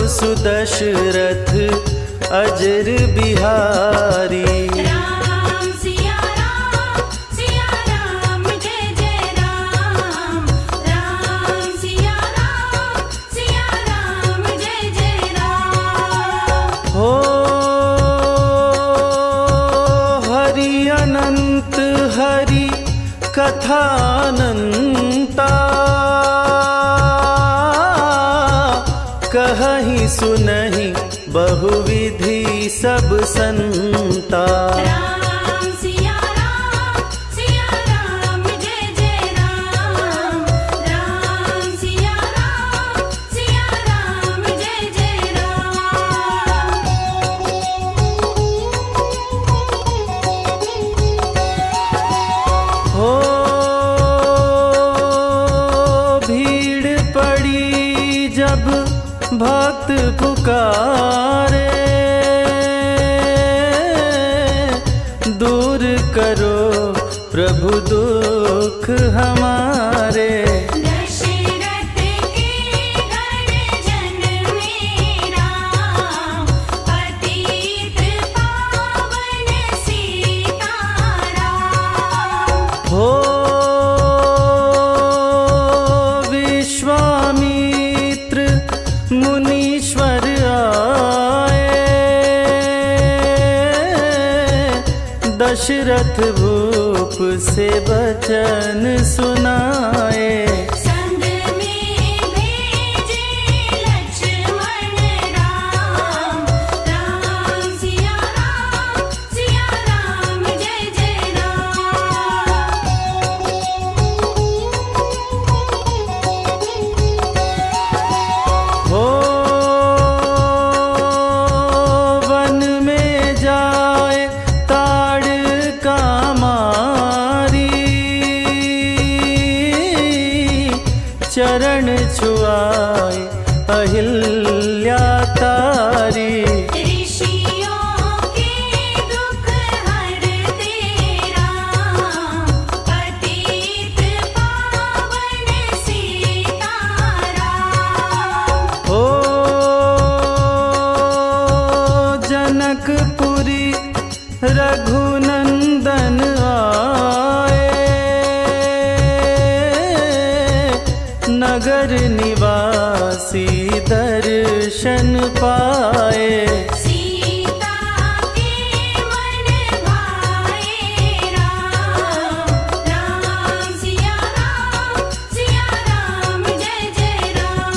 सुदशरथ अजर बिहारी। राम सिया राम जय जय राम। राम सिया राम जय जय राम। हो हरि अनंत हरि कथानंता, कहहि सुनहि बहुविधि सब संता। राम सिया राम जय जय राम। राम सिया राम जय जय राम। हो भीड़ पड़ी जब भक्त पुकारे, दूर करो प्रभु दुख हमारे। दशरथ के घर जन में राम, पतित पावन सीताराम। हो विश्वामित्र मुनीश्वर आए, दशरथ भूप से वचन सुनाए। संग में भेजे लक्ष्मण राम। राम सिया राम जय जय राम। हो वन में जाए ताड़का मारी, चरण छुआए अहिल्या तारी। ऋषियों के दुख हरते राम, पतित पावन सीताराम। हो जनकपुरी रघुनंदन आए, नगर निवासी दर्शन पाए। सीता के मन भाए राम। राम सिया राम जय जय राम।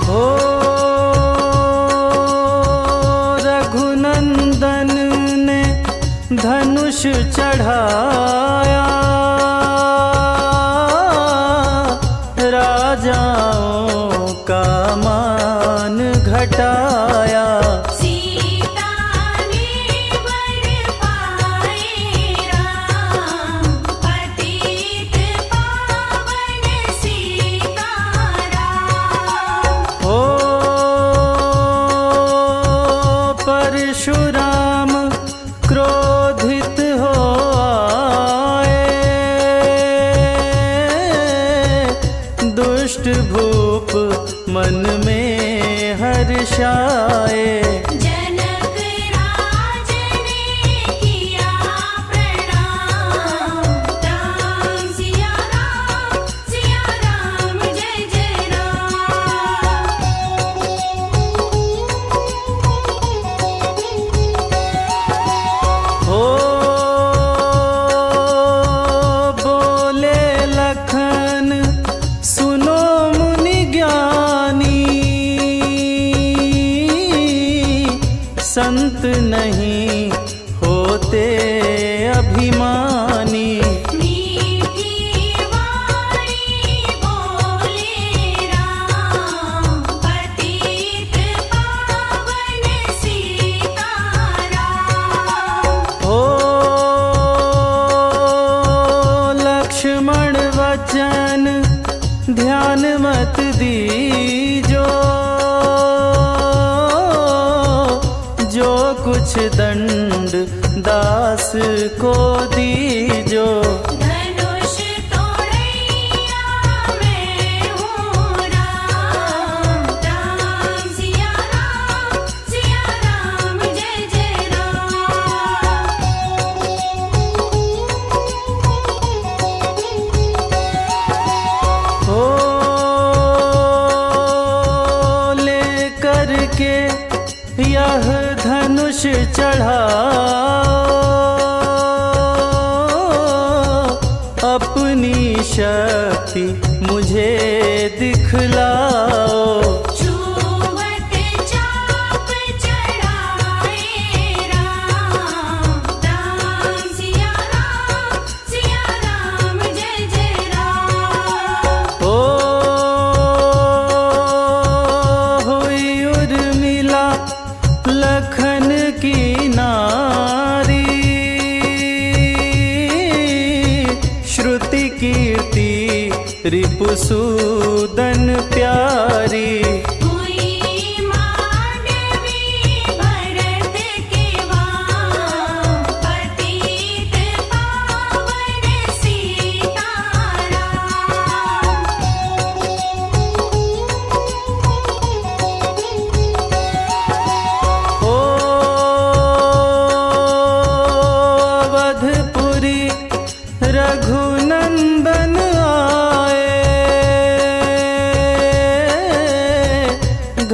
हो रघुनंदन ने धनुष चढ़ाया, राजाओं का मान घटाया। सीता ने वर पाए राम, पतित पावन सीताराम। हो परशुराम क्रोधित हो आए, दुष्ट भूप मन में हर्षाए। जनक राज ने किया प्रणाम। राम सिया राम जय जय राम। हो बोले लखन सुनो मुनि ज्ञानी, संत नहीं होते अभिमानी। मीठी वाणी बोले राम, पतित पावन सीताराम। हो लक्ष्मण वचन ध्यान मत दीजो, जो कुछ दंड दास को दीजो। धनुष तो बढ़ाओ, अपनी शक्ति मुझे दिखलाओ। छूवत चाप चढ़ाए राम, राम सिया राम जय जय राम। ओ हुई उर्मिला लखन की नारी, श्रुति कीर्ति रिपुसूदन प्यारी। हुई मांडवी भरत के वाम, पतित पावन सीताराम। ओ अवधपुरी रघुनंदन आए,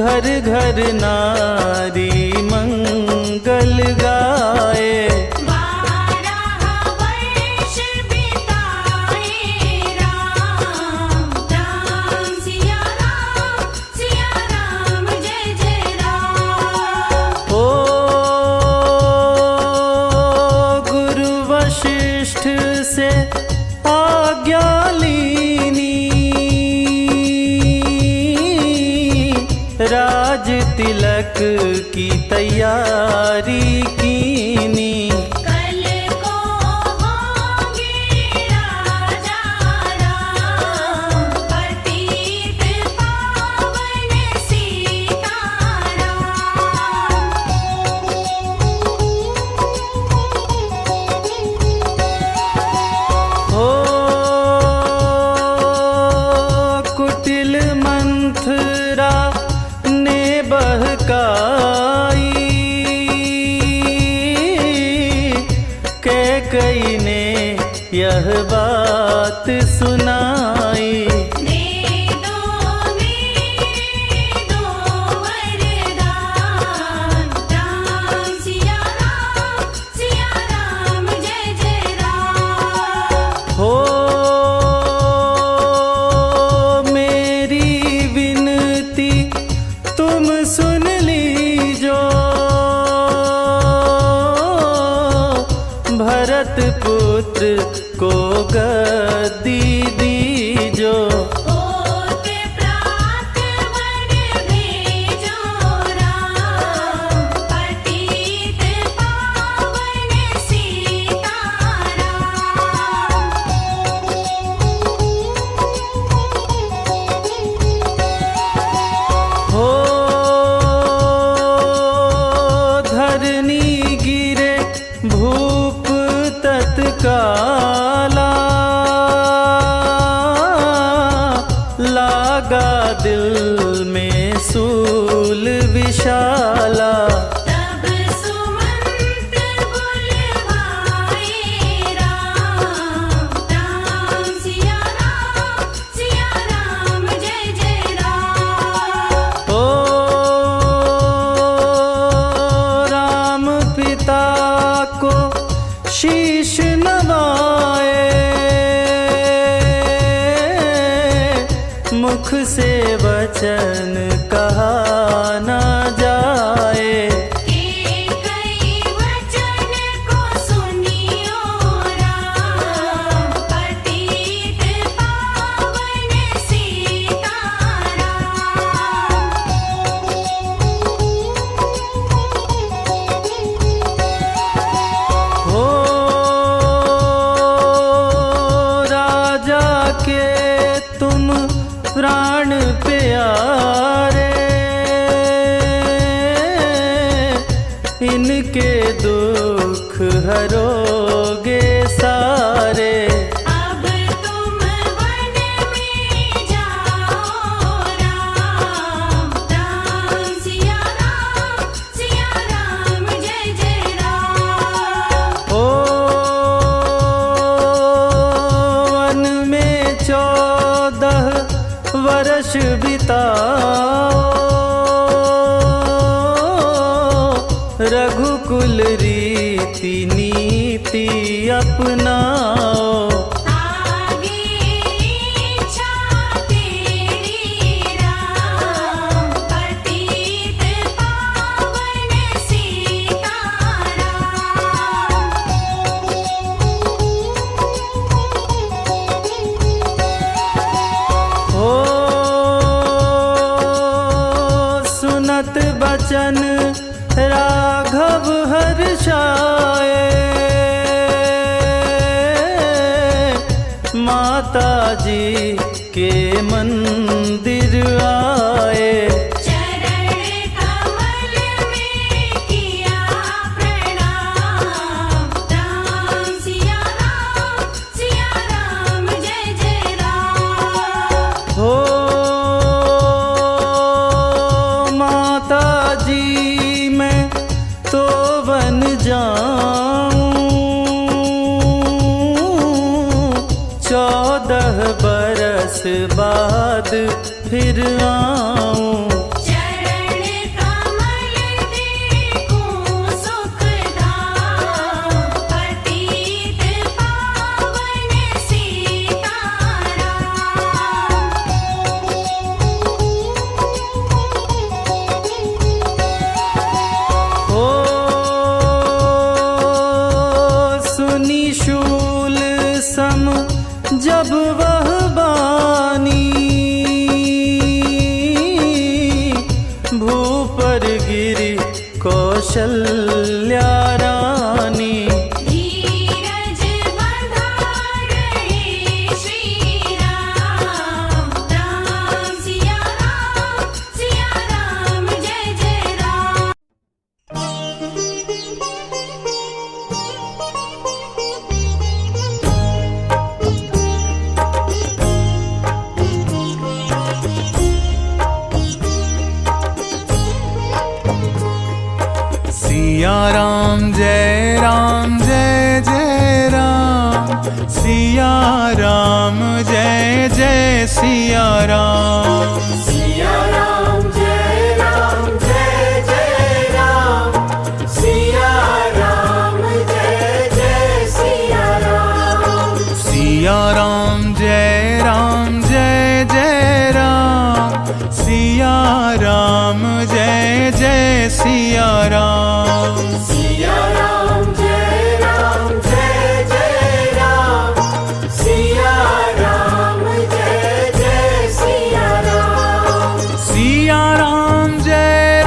घर घर नारी मंगल गाए। 12 वर्ष बिताए राम, राम सिया राम जय जय राम। ओ गुरु वशिष्ठ से आज्ञा लीनी, राज तिलक की तैयारी कीनी। कल को होंगे राजा राम, पतित पावन सीताराम। हो कुटिल मंथरा ने बहकाई, कैकई ने यह बात सुनाई। दे दो मेरे दो वरदान, राम सिया राम जय जय राम। हो मेरी विनती तुम सुन लीजो, भरत पुत्र को गद्दी दीजो। होत प्रात वन भेजो राम, पतित पावन सीताराम। हो धरनी गिरे भूप तत्काला, लागा दिल में सूल विशाला। तब सुमंत बुलवाए राम, राम सिया राम जय जय राम। ओ राम पिता को शीश नवाए, मुख से वचन कहा न जाए। कई वचन को सुनियो राम, पतित पावन सीताराम। हो राजा के तुम प्राण प्यारे, इनके दुख हरोगे सारे। अब तुम वन में जाओ राम, राम सिया राम जय जय राम। ओ वन में 14 वर्ष बिताओ, रघुकुल रीति नीति अपनाओ। आगे इच्छा तेरी राम, पतित पावन सीताराम। हो सुनत बचन राघव हर्षाए, माता जी के मंदिर आए। चरण कमल में किया प्रणाम, राम सिया राम जय जय राम। हो माता जी मैं तो बन जाऊं, 14 बरस बाद फिर आऊं। चरण कमल देखूं सुखधाम, पतित पावन सीताराम। हो सुनी शूल सम जब वह बानी, भूपर गिरी कौशल्या रानी। धीरज बंधारे श्री राम, राम सिया राम जय जय राम। सिया राम जय जय राम, सिया राम जय जय सिया राम। सिया राम जय जय राम, सिया राम जय जय सिया राम। सिया राम जय जय राम, सिया राम जय जय सिया राम। सिया राम जय जय राम, सिया राम जय जय सिया राम। सिया राम जय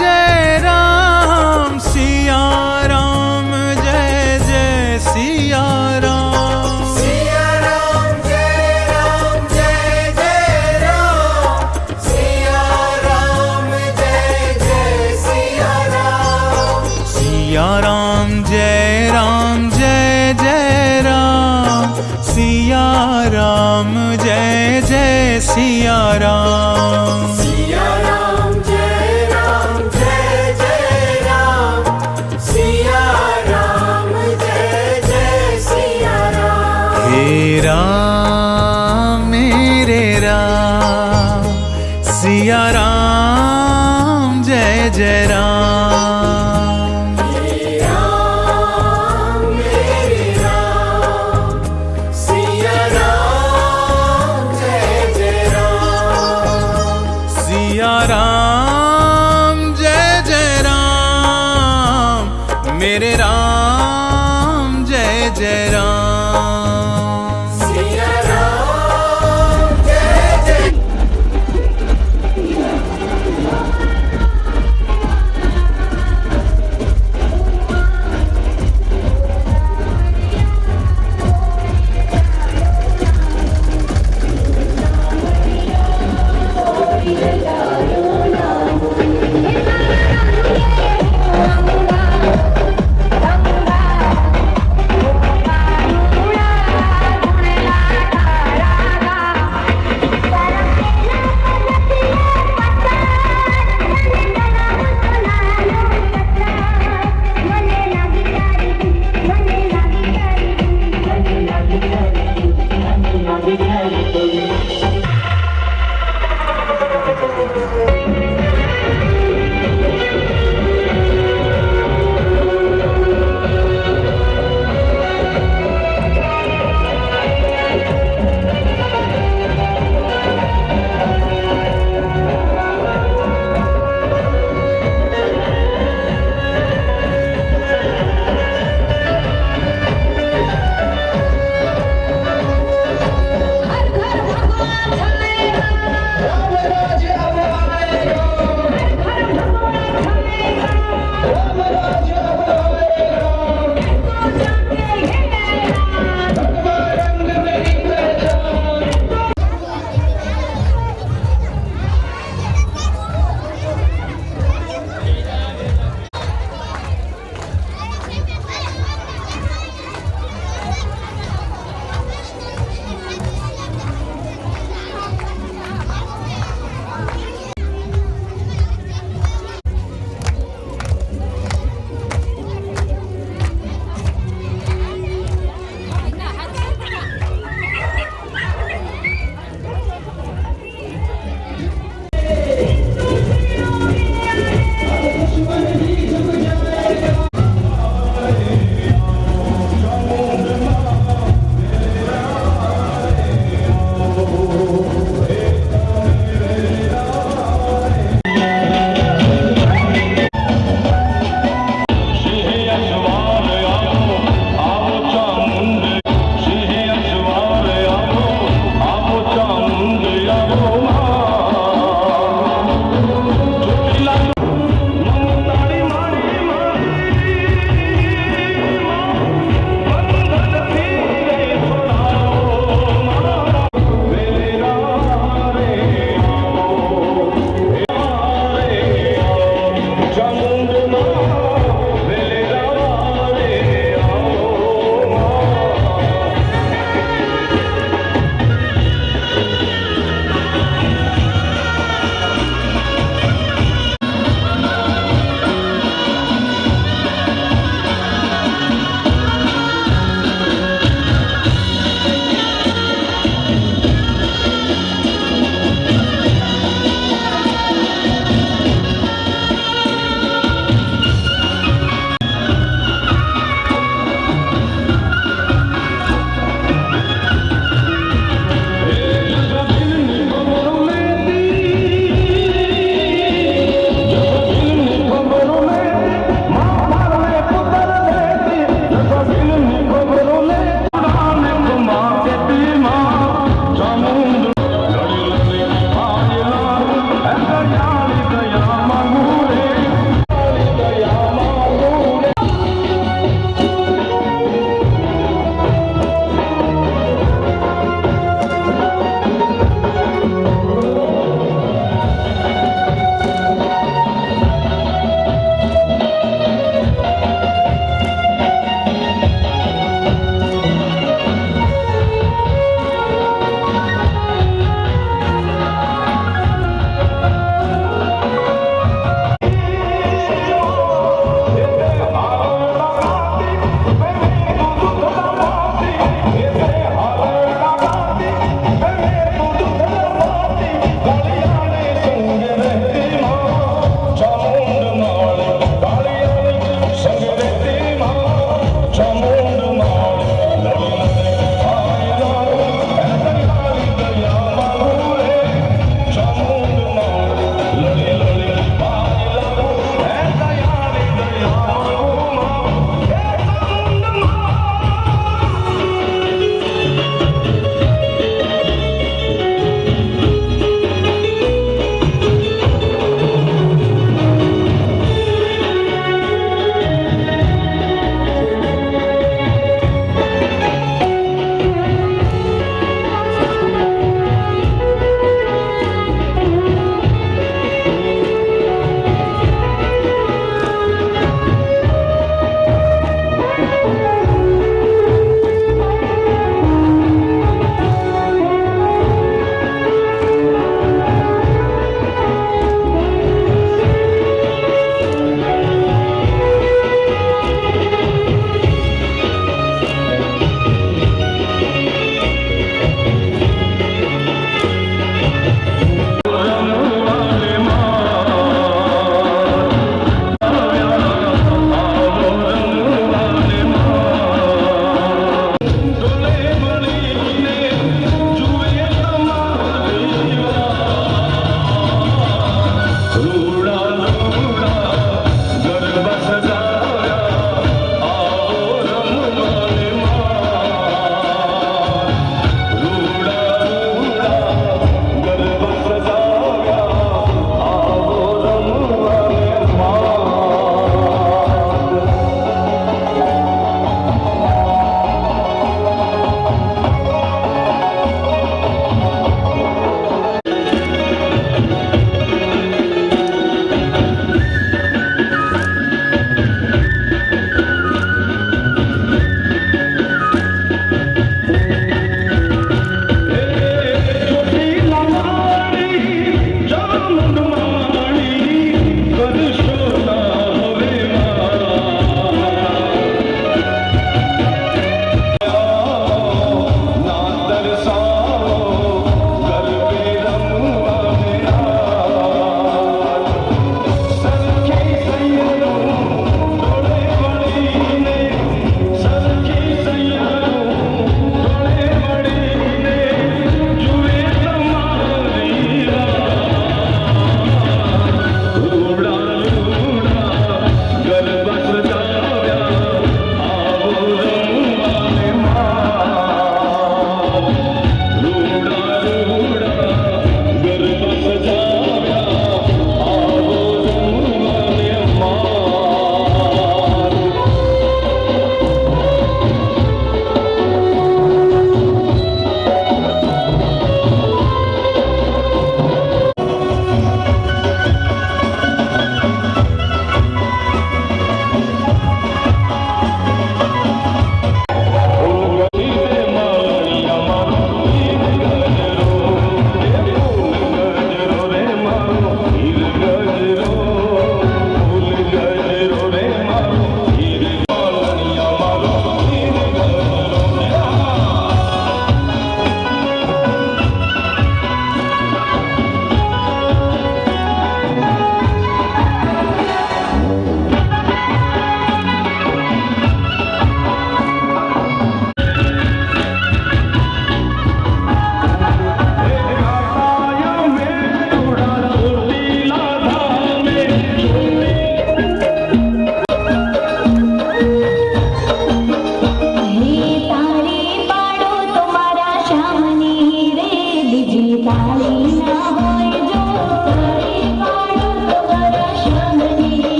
जय राम, सिया राम जय जय सिया राम। सिया राम जय जय राम, सिया राम जय जय सिया राम। सिया राम जय जय राम, सिया राम जय जय सिया राम। सिया राम जय जय राम, सिया राम जय जय सिया राम। हे राम मेरे राम, सिया राम जय जय राम। हे राम मेरे राम, सिया राम जय जय राम। सिया राम जय जय राम, मेरे राम जय जय राम। सिया राम जय जय। गंगा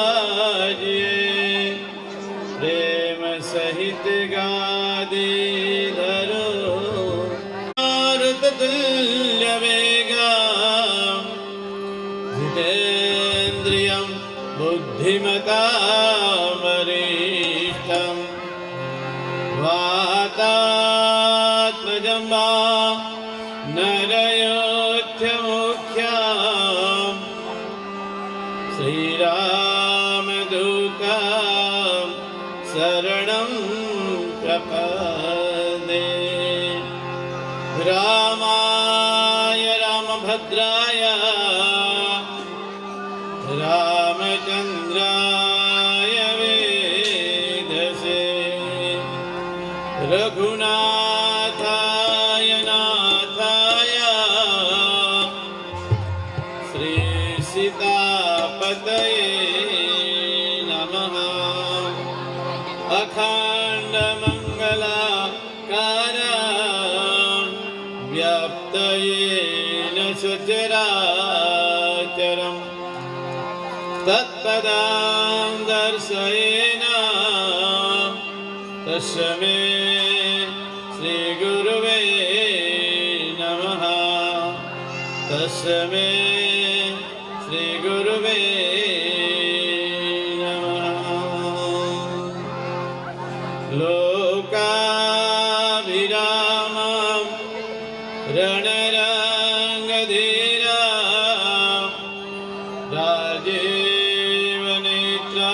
गाजिए प्रेम सहित गादे धरो मारुत तुल्य वेगा जितेन्द्रियं बुद्धिमतामरिष्ठम् वातात्मजं वा नरयोऽध्यमुख्यम् श्रीरामदूतं शरणं प्रपदे रामाय रामभद्राय रामचन्द्राय वेधसे रघुनाथाय नाथाय श्रीसीतापतये नमः अखण्डमङ्गलाकारं व्याप्तयेन सचराचरम् तत्पदां दर्शयेन तस्मै श्रीगुरुवे नमः तस्मै श्रीगुरुवे नमः लोकाभिरामं रणरङ्गधीरा राजीवनेत्रा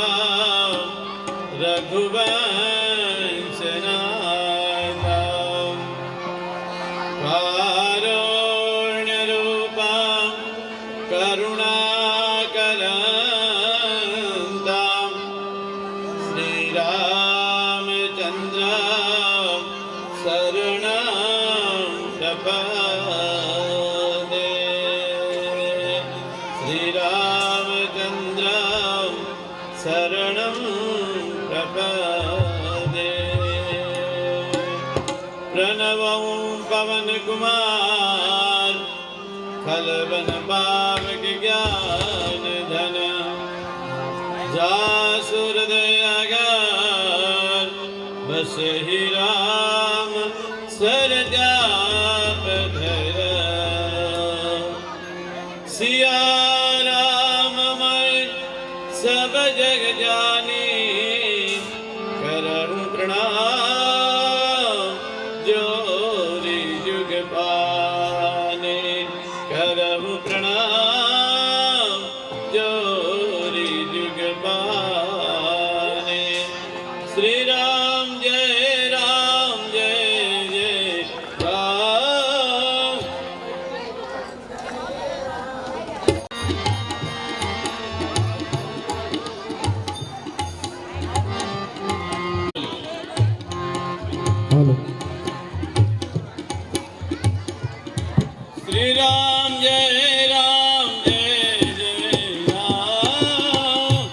रघुवंशनाथं कारुण्यरूपं करुणाकरन्तं श्रीरामचन्द्रं शरणं प्रपदे श्रीरामचन्द्रं शरणं प्रपदे प्रणवं पवनकुमार खलवन पावक ज्ञान धन जासुरदयागार बस ही राम सरजापधर सिया राम मैं सब जग जानी करहूँ प्रणाम जोरी जुग पाने करहूँ प्रणाम जोरी जुग पाने श्री राम जय जय राम श्री राम जय जय राम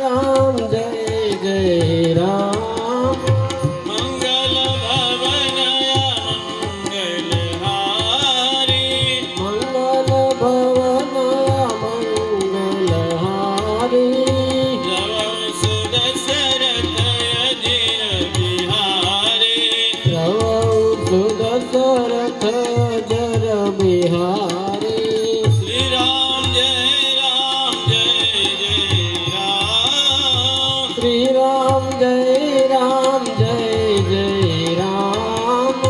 राम जय जय राम मंगल भवन मंगलहारी मंगल भवन मंगलहारी रवं सुदशरथ अजिर बिहारी रवौ सुदशरथ जर बिहारी श्री राम जय राम श्री राम जय राम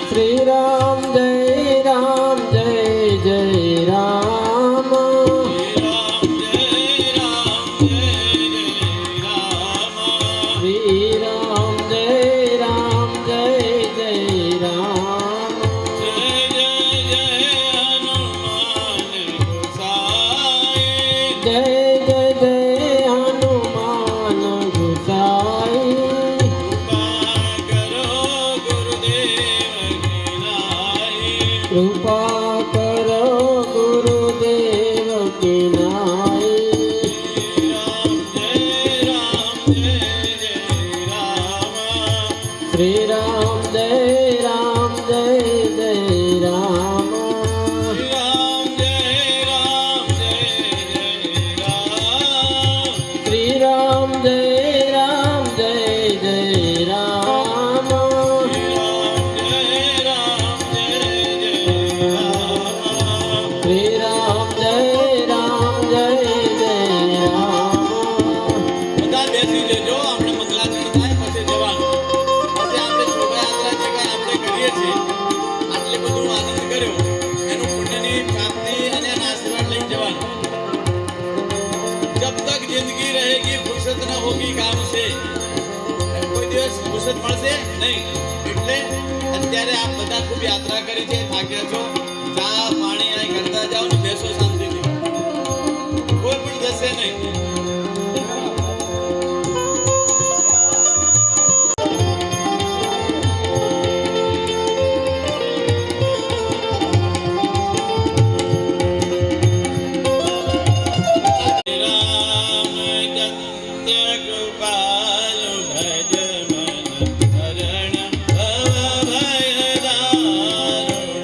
श्री राम जय राम श्री राम जय राम श्री राम जय राम जय जय जय हनुमान गोसाई कृपा करो गुरुदेव की नाई श्री राम जय રામ શ્રી રામ જય રામ જય જય રામ શ્રી રામ જય રામ જય જય રામ બધા બેસી જજો. આપણે મંગલાચરણ થાય પછી જવાનું. પછી આપણે શોભાયાત્રા જે કાંઈ આપણે કરીએ છીએ આટલે બધું આનંદ કર્યો એનું પુણ્યની પ્રાપ્તિ અને એના આશીર્વાદ લઈને જવાનું. जब तक जिंदगी रहेगी फुर्सत न होगी काम से. કોઈ દિવસ ફુરસત મળશે નહીં. એટલે અત્યારે આપ બધા ખૂબ યાત્રા કરી છે, થાક્યા છો, ચા પાણી અહીં કરતા જાઓ ને બેસો શાંતિથી. કોઈ પણ જશે નહીં. રામચંદ્ર કૃપાલુ ભજ મન હરણ ભવ ભય દારુણ.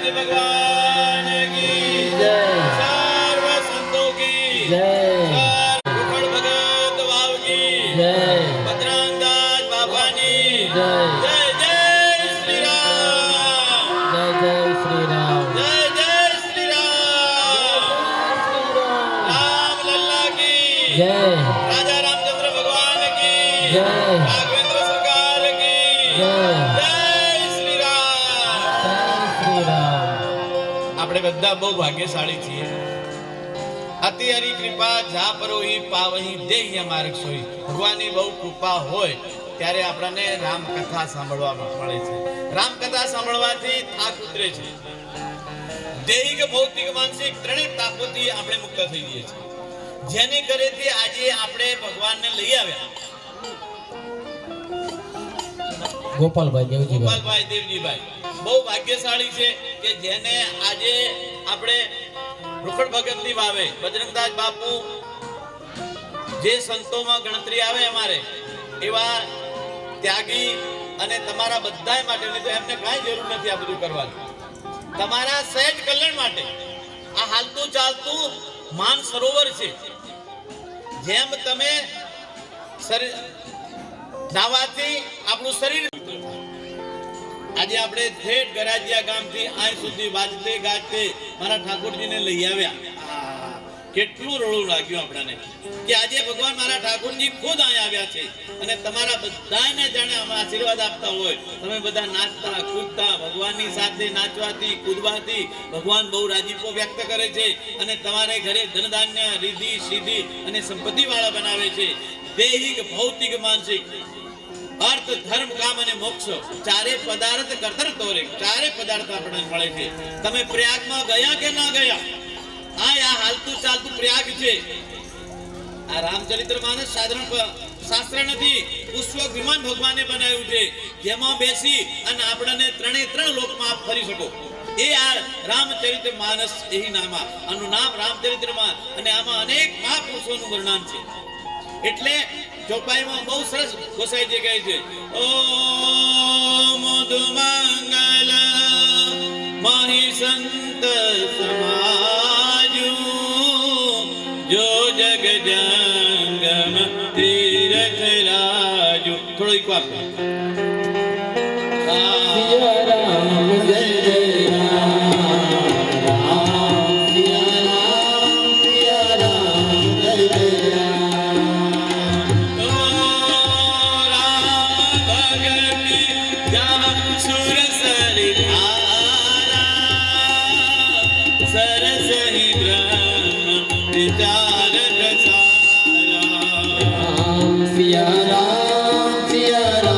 ગણપતિ ભગવાન કી જય સર્વ સંતો કી જય રૂખડ ભગત વાવ કી જય બજરંગદાસ બાપાની જય જય જય શ્રી રામ જય જય શ્રી રામ જય જય શ્રી રામ રામ લલ્લા કી જય રાજા રામચંદ્ર ભગવાન કી જય રાઘવેન્દ્ર સરકાર કી જય જય શ્રી રામ જય શ્રી રામ આપણે બધા બહુ ભાગ્યશાળી છીએ. અતિ હરી કૃપા જા પરોહી પાવહી દેહ્ય માર્ગ સોઈ. ભગવાનની બહુ કૃપા હોય ત્યારે આપણને રામકથા સાંભળવા મળે છે. રામકથા સાંભળવાથી થાક ઉતરે છે. દૈહિક ભૌતિક માનસિક ત્રણેય તાપોથી આપણે મુક્ત થઈ જઈએ છીએ. જેની કરેથી આજે આપણે ભગવાનને લઈ આવ્યા. ગોપાલભાઈ દેવજીભાઈ ગોપાલભાઈ દેવજીભાઈ બહુ ભાગ્યશાળી છે કે જેને આજે આપણે રૂખડ ભગતની વાવે બજરંગદાસ બાપુ જે સંતોમાં ગણતરી આવે અમારે એવા ત્યાગી અને તમારા બધાય માટે નહીં તો એમને કાંઈ જરૂર નથી આ બધું કરવાની. તમારા સહેજ કલ્યાણ માટે આ હાલતું ચાલતું માન સરોવર છે. જેમ તમે શરીર નાવાથી આપણું શરીર આજે આપણે ઠેઠ ગરાજિયા ગામથી અહીં સુધી વાજતે ગાજતે મારા ઠાકોરજીને લઈ આવ્યા. કેટલું રડું લાગ્યું આપણને કે આજે ભગવાન મારા ઠાકોરજી ખુદ અહીં આવ્યા છે અને તમારા બધાને જાણે અમે આશીર્વાદ આપતા હોય. તમે બધા નાચતા કૂદતા ભગવાનની સાથે નાચવાથી કૂદવાથી ભગવાન બહુ રાજીપો વ્યક્ત કરે છે અને તમારે ઘરે ધનધાન્ય રીધિ સિદ્ધિ અને સંપત્તિ વાળા બનાવે છે. દૈહિક ભૌતિક માનસિક અર્થ ધર્મ કામ અને મોક્ષ ચારે પદાર્થ કરતર તોરે ચારે પદાર્થ આપણને મળે છે. તમે પ્રયાગમાં ગયા કે ના ગયા? આ હાલતું ચાલતું પ્રયાગ છે. આ રામચરિત્ર માનસ સાધારણ શાસ્ત્ર નથી. પુષ્પક વિમાન ભગવાને બનાવ્યું છે જેમાં બેસી અને આપણને ત્રણ લોકમાં આપ ફરી શકો. એ આ રામચરિત્ર માનસ એહી નામા આનું નામ રામચરિત્રમાં અને આમાં અનેક મહાપુરુષોનું વર્ણન છે. એટલે ચોપાઈમાં બહુ સરસ ગોસાઈજી કહે છે ઓમ મધુમંગલ મહી સંત સમાજુ જો જગ જંગમ તીરથ રાજુ. થોડો ઇકો આપો. સિયા રામ જય જય રામ રામ સિયા રામ જય જય રામ સિયા રામ જય જય રામ રામ સિયા રામ જય જય રામ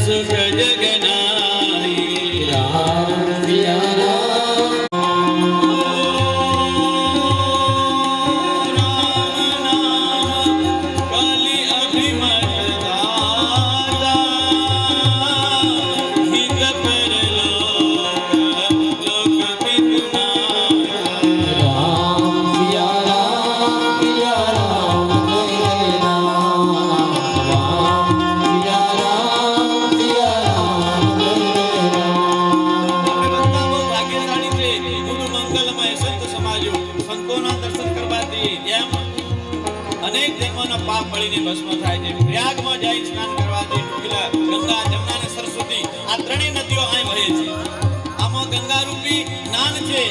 સુખ જગનાઈ રામ સિયા રામ કાલી અભિમત દાતા હિત પરલોક લોક પિતના રામ સિયા રામ જય રામ રામ સિયા રામ જય રામ આપણે બધા બહુ ભાગ્યશાળી છે. ગુરુ મંગલમય સંત સમાજો સંતોના દર્શન કરવાથી જેમ અનેક જન્મોના પાપ બળીને ભસ્મ થાય છે. પ્રયાગમાં જઈ સ્નાન કરવાથી ગંગા જમના અને સરસ્વતી આ ત્રણેય નદીઓ અહીં વહે છે. આમાં ગંગા રૂપી જ્ઞાન છે,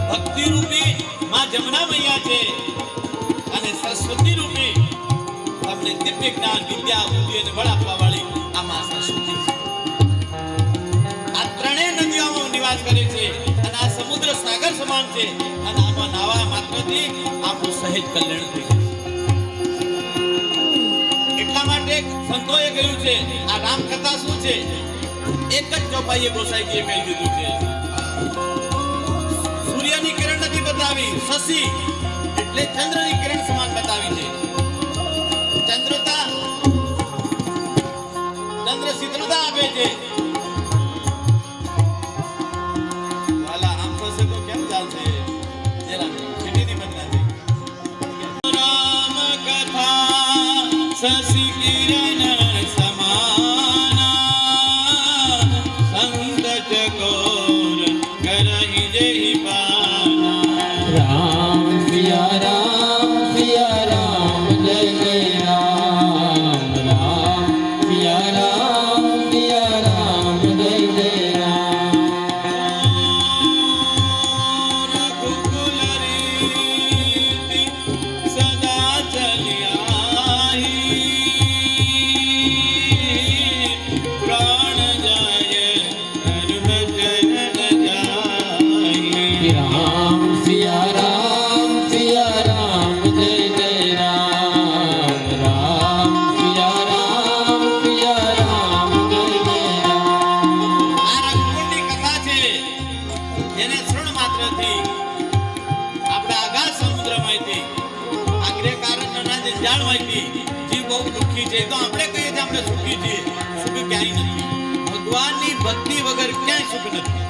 ભક્તિ રૂપી માં જમના મૈયા છે અને સરસ્વતી રૂપી તમને દિવ્ય જ્ઞાન વિદ્યા બુદ્ધિ અને બળ આપવા વાળી આમાં સરસ્વતી છે. આ ત્રણેય નદીઓમાં નિવાસ કરે છે અને આ સમુદ્ર સાગર સમાન છે અને આમાં નાવા માત્રથી આપણું સહેજ કલ્યાણ થઈ જાય. એટલા માટે સંતોએ કહ્યું છે આ રામકથા શું છે? એક જ ચોપાઈએ ગોસાઈજીએ કહી દીધું છે. સૂર્યની કિરણ નથી બતાવી, શશી એટલે ચંદ્રની કિરણ સમાન બતાવી છે. ચંદ્ર શીતળતા શશિ કિરણ સમાના સંત ચકોર કરહી જય પાના રામ સિયા રામ જય જય રામ રામ સિયા રામ જય જય રામ રઘુકુલ રીતિ સદા ચલિયાહી પ્રાણ જાય ધર્મ જન જાહી રામ સિયા રામ જય જય રામ રામ સિયા રામ જય જય રામ આ રઘુકુળની કથા છે જેને શ્રવણ માત્રથી આપણા આઘા સમુદ્રમાંથી આગ્રહ કારણના જે જાળમાંથી જીવ બહુ દુઃખી છે તો આપણે કહીએ છીએ આપણે સુખી છીએ સુખ ક્યાંય નથી ભગવાનની ભક્તિ વગર ક્યાંય સુખ નથી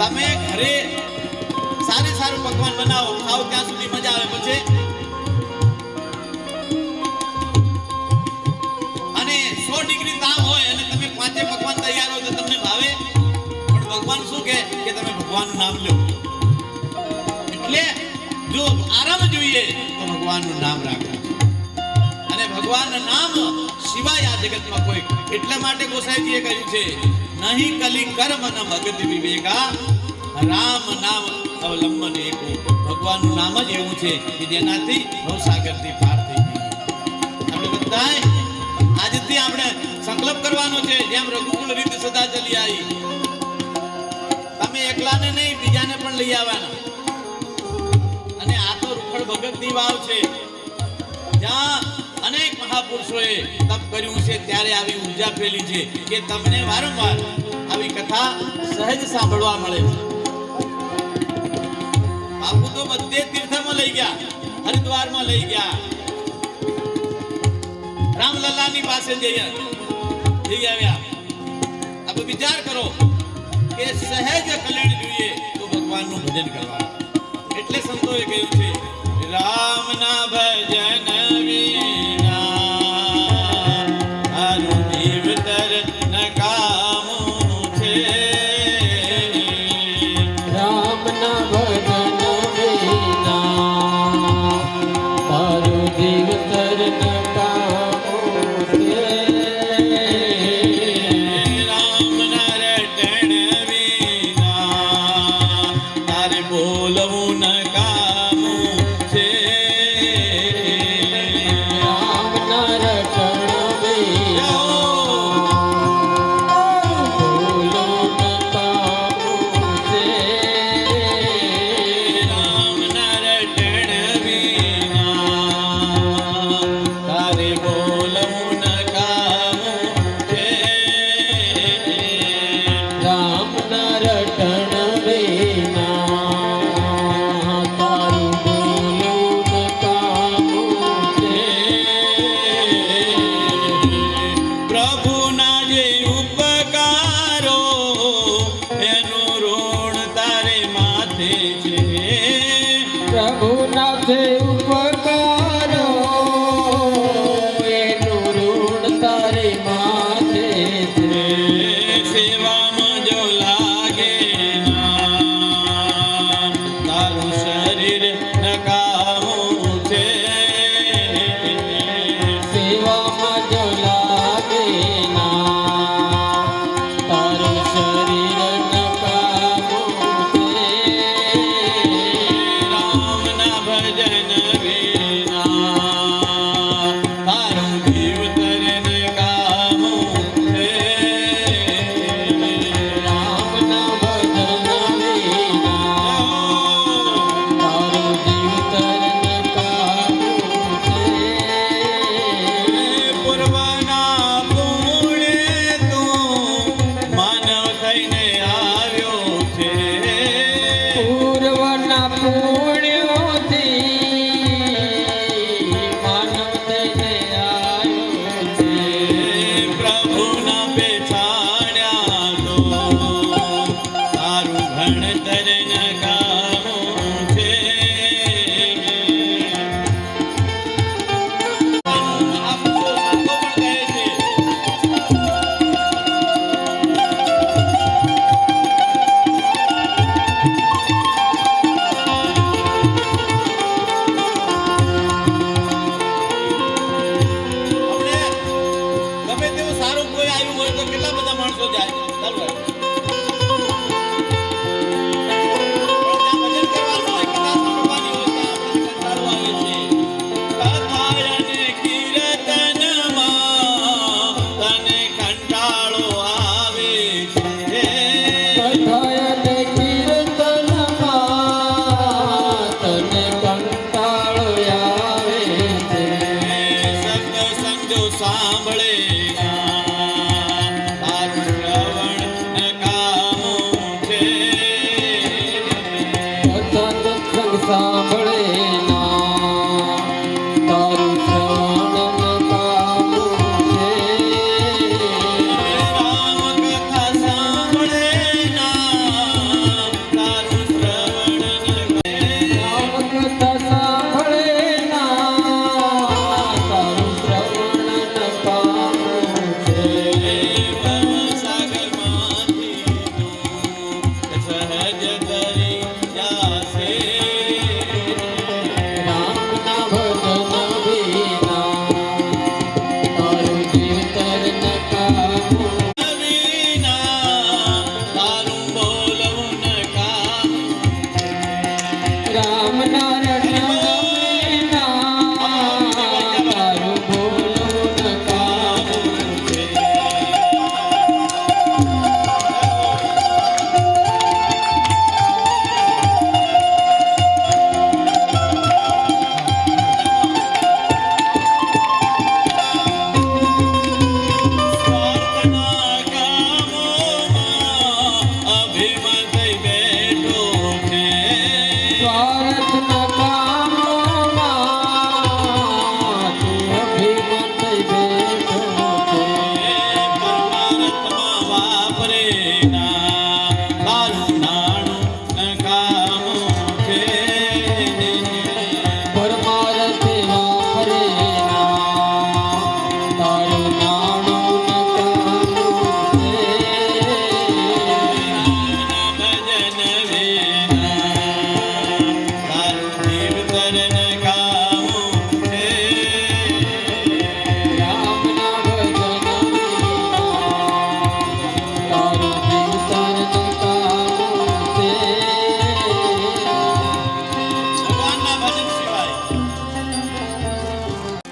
તમે ઘરે સારું પકવાન બનાવો ખાઓ ત્યાં સુધી મજા આવે પછી અને 100 ડિગ્રી તાપ હોય અને તમે પાંચે પકવાન તૈયાર હોય તો તમને ભાવે પણ ભગવાન શું કહે કે તમે ભગવાનનું નામ લો એટલે જો આરામ જોઈએ તો ભગવાનનું નામ રાખો અને ભગવાનનું નામ સિવાય આ જગતમાં કોઈ એટલા માટે ગોસાઈજીએ કહ્યું છે નહીં કલી કર્મ ન ભગતિ વિવેકા રામ નામ અવલંબન એક ભગવાનનું નામ જ એવું છે કે જેનાથી ભવસાગરથી પાર થઈ જઈએ આપણે બધાય આજથી આપણે સંકલ્પ કરવાનો છે જેમ રઘુકુળ રીત સદા ચલી આવી તમે એકલાને નહીં બીજાને પણ લઈ આવવાના અને આ તો રૂખડ ભગતની વાવ છે જ્યાં અનેક મહાપુરુષોએ તપ કર્યું છે ત્યારે આવી ઉર્જા ફેલી છે કે તમને વારંવાર આવી કથા સહેજ સાંભળવા મળે છે બાપુ તો બધે તીર્થમાં લઈ ગયા હરિદ્વારમાં લઈ ગયા રામલલ્લાની પાસે જઈ આવ્યા હવે વિચાર કરો કે સહેજ કલ્યાણ જોઈએ તો ભગવાનનું ભજન કરવાનું એટલે સંતોએ કહ્યું છે રામના ભજન વિના મારું જીવતર નકામું છે રામના ભજન વિના તારું જીવતર નકામું છે રામના રટણ વિના તારે બોલવું નકામું છે રામના રટણ વિના બોલો નકામું છે રામના રટણ વિના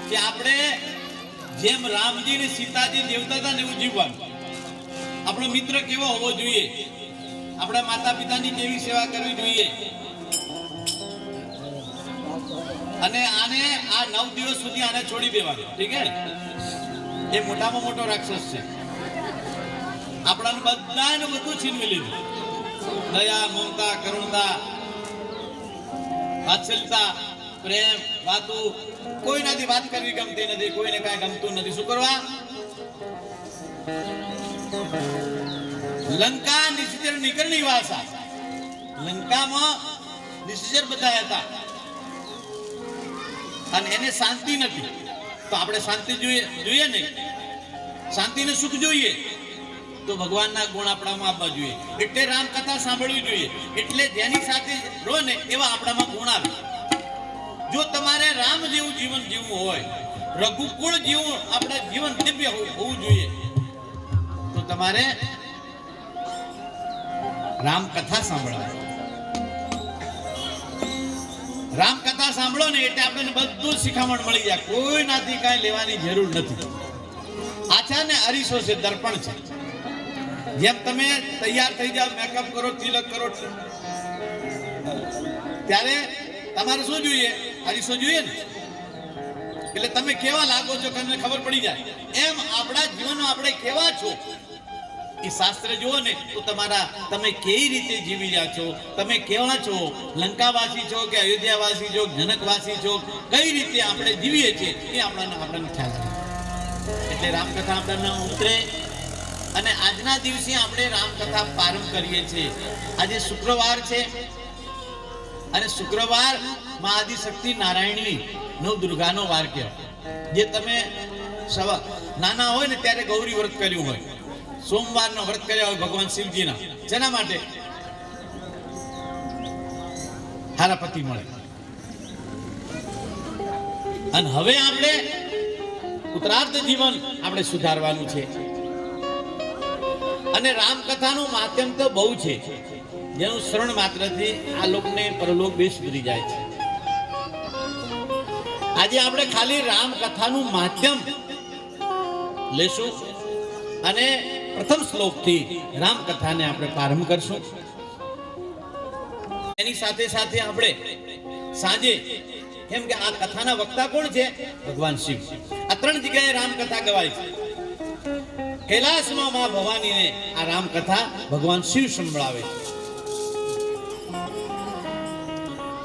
કે આપણે જેમ રામજી ને સીતાજી દેવતા હતા ને એવું જીવવાનું. આપણો મિત્ર કેવો હોવો જોઈએ, આપણા માતા પિતાની કેવી સેવા કરવી જોઈએ. અને આને આ 9 દિવસ સુધી આને છોડી દેવાનું. ઠીક હે? એ મોટામાં મોટો રાક્ષસ છે. આપણાને બધાનું બધું છીનવી લીધું. દયા, મમતા, કરુણતા, વાત્સલ્યતા, પ્રેમ, વાતો કોઈનાથી વાત કરવી ગમતી નથી, કોઈને કાંઈ ગમતું નથી. શું કરવા? લંકા નિશ્ચર નીકળની વાસા. લંકામાં નિશ્ચર બધા હતા અને એને શાંતિ નથી. તો આપણે શાંતિ જોઈએ ને, શાંતિ ને સુખ જોઈએ તો ભગવાનના ગુણ આપણામાં આપવા જોઈએ. એટલે રામકથા સાંભળવી જોઈએ. એટલે જેની સાથે રહો ને એવા આપણામાં ગુણ આવે. જો તમારે રામ જેવું જીવન જીવવું હોય, રઘુકુળ જેવું આપણા જીવન દિવ્ય હોવું જોઈએ, તો તમારે રામકથા સાંભળવાની. રામકથા સાંભળો ને એટલે આપણને બધું શિખામણ મળી જાય. કોઈનાથી કાંઈ લેવાની જરૂર નથી. આછા ને અરીસો છે, દર્પણ છે. જેમ તમે તૈયાર થઈ જાવ, મેકઅપ કરો, તિલક કરો, ત્યારે તમારે શું જોઈએ? અરીસો જોઈએ ને. એટલે તમે કેવા લાગો છો તમને ખબર પડી જાય. એમ આપણા જીવનમાં આપણે કેવા છો એ શાસ્ત્ર જુઓ ને તો તમે કેવી રીતે જીવી રહ્યા છો, તમે કેવા છો, લંકાવાસી છો કે અયોધ્યાવાસી છો, જનકવાસી છો, કઈ રીતે આપણે જીવીએ છીએ એ આપણને ખ્યાલ આવે. એટલે રામકથા આપણને ઉતરે. અને આજના દિવસે આપણે રામકથા પ્રારંભ કરીએ છીએ. આજે શુક્રવાર છે અને શુક્રવાર માં આદિશક્તિ નારાયણની નવદુર્ગાનો વાર કહેવાય. જે તમે નાના હોય ને ત્યારે ગૌરી વ્રત કર્યું હોય, સોમવારનો વ્રત કર્યા હોય ભગવાન શિવજીના, જેના માટે હારા પતિ મળે. અને હવે આપણે ઉત્તરાર્ધ જીવન આપણે સુધારવાનું છે. અને રામકથાનું માધ્યમ તો બહુ છે, જેનું શ્રવણ માત્રથી આ લોકને પરલોક બે સુધરી જાય છે. આજે આપણે ખાલી રામકથાનું માધ્યમ લેશું અને પ્રથમ શ્લોકથી રામકથાને આપણે પ્રારંભ કરશું. એની સાથે સાથે આપણે સાંજે, કેમ કે આ કથાના વક્તા કોણ છે? ભગવાન શિવ. આ 3 જગ્યાએ રામકથા ગવાય છે. કૈલાસમાં માં ભવાનીને આ રામકથા ભગવાન શિવ સંભળાવે છે.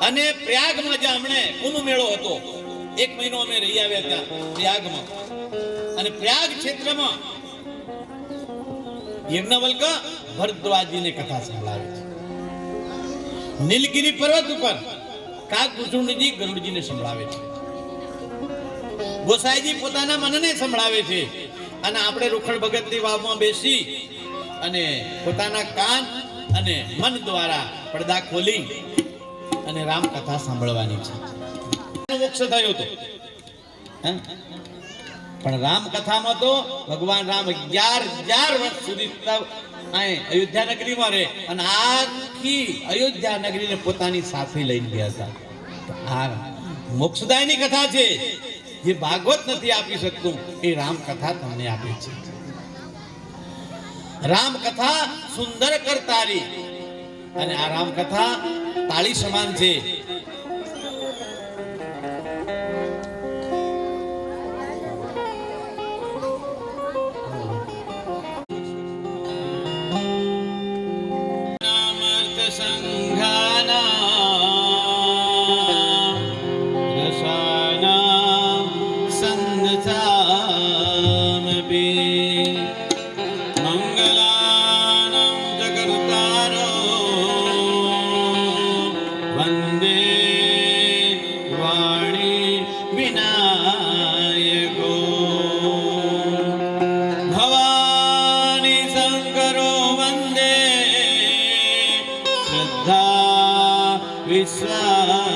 અને પ્રયાગમાં જે હમણે કુંભ મેળો હતો, 1 મહિનો અમે રહી આવ્યા ત્યાં પ્રયાગમાં. અને પ્રયાગ ક્ષેત્રમાં યજ્ઞવલ્ક ભરદ્વાજીને કથા સંભળાવે છે. નીલગિરી પર્વત ઉપર કાગભૂષણજી ગરુડજીને સંભળાવે છે. ગોસાઈજી પોતાના મનને સંભળાવે છે. અને આપણે રૂખડ ભગતની વાવમાં બેસી અને પોતાના કાન અને મન દ્વારા પડદા ખોલી અને રામકથા સાંભળવાની છે. મોક્ષ થયો હતો, પણ રામકથામાં તો ભગવાન રામ 11 વર્ષ સુધી અયોધ્યા નગરીમાં રહે અને આખી અયોધ્યા નગરીને પોતાની સાથે લઈને ગયા હતા. આ મોક્ષદાયની કથા છે. જે ભાગવત નથી આપી શકતું એ રામકથા તમને આપે છે. રામકથા સુંદર કરતારી. અને આ રામકથા તાળી સમાન છે.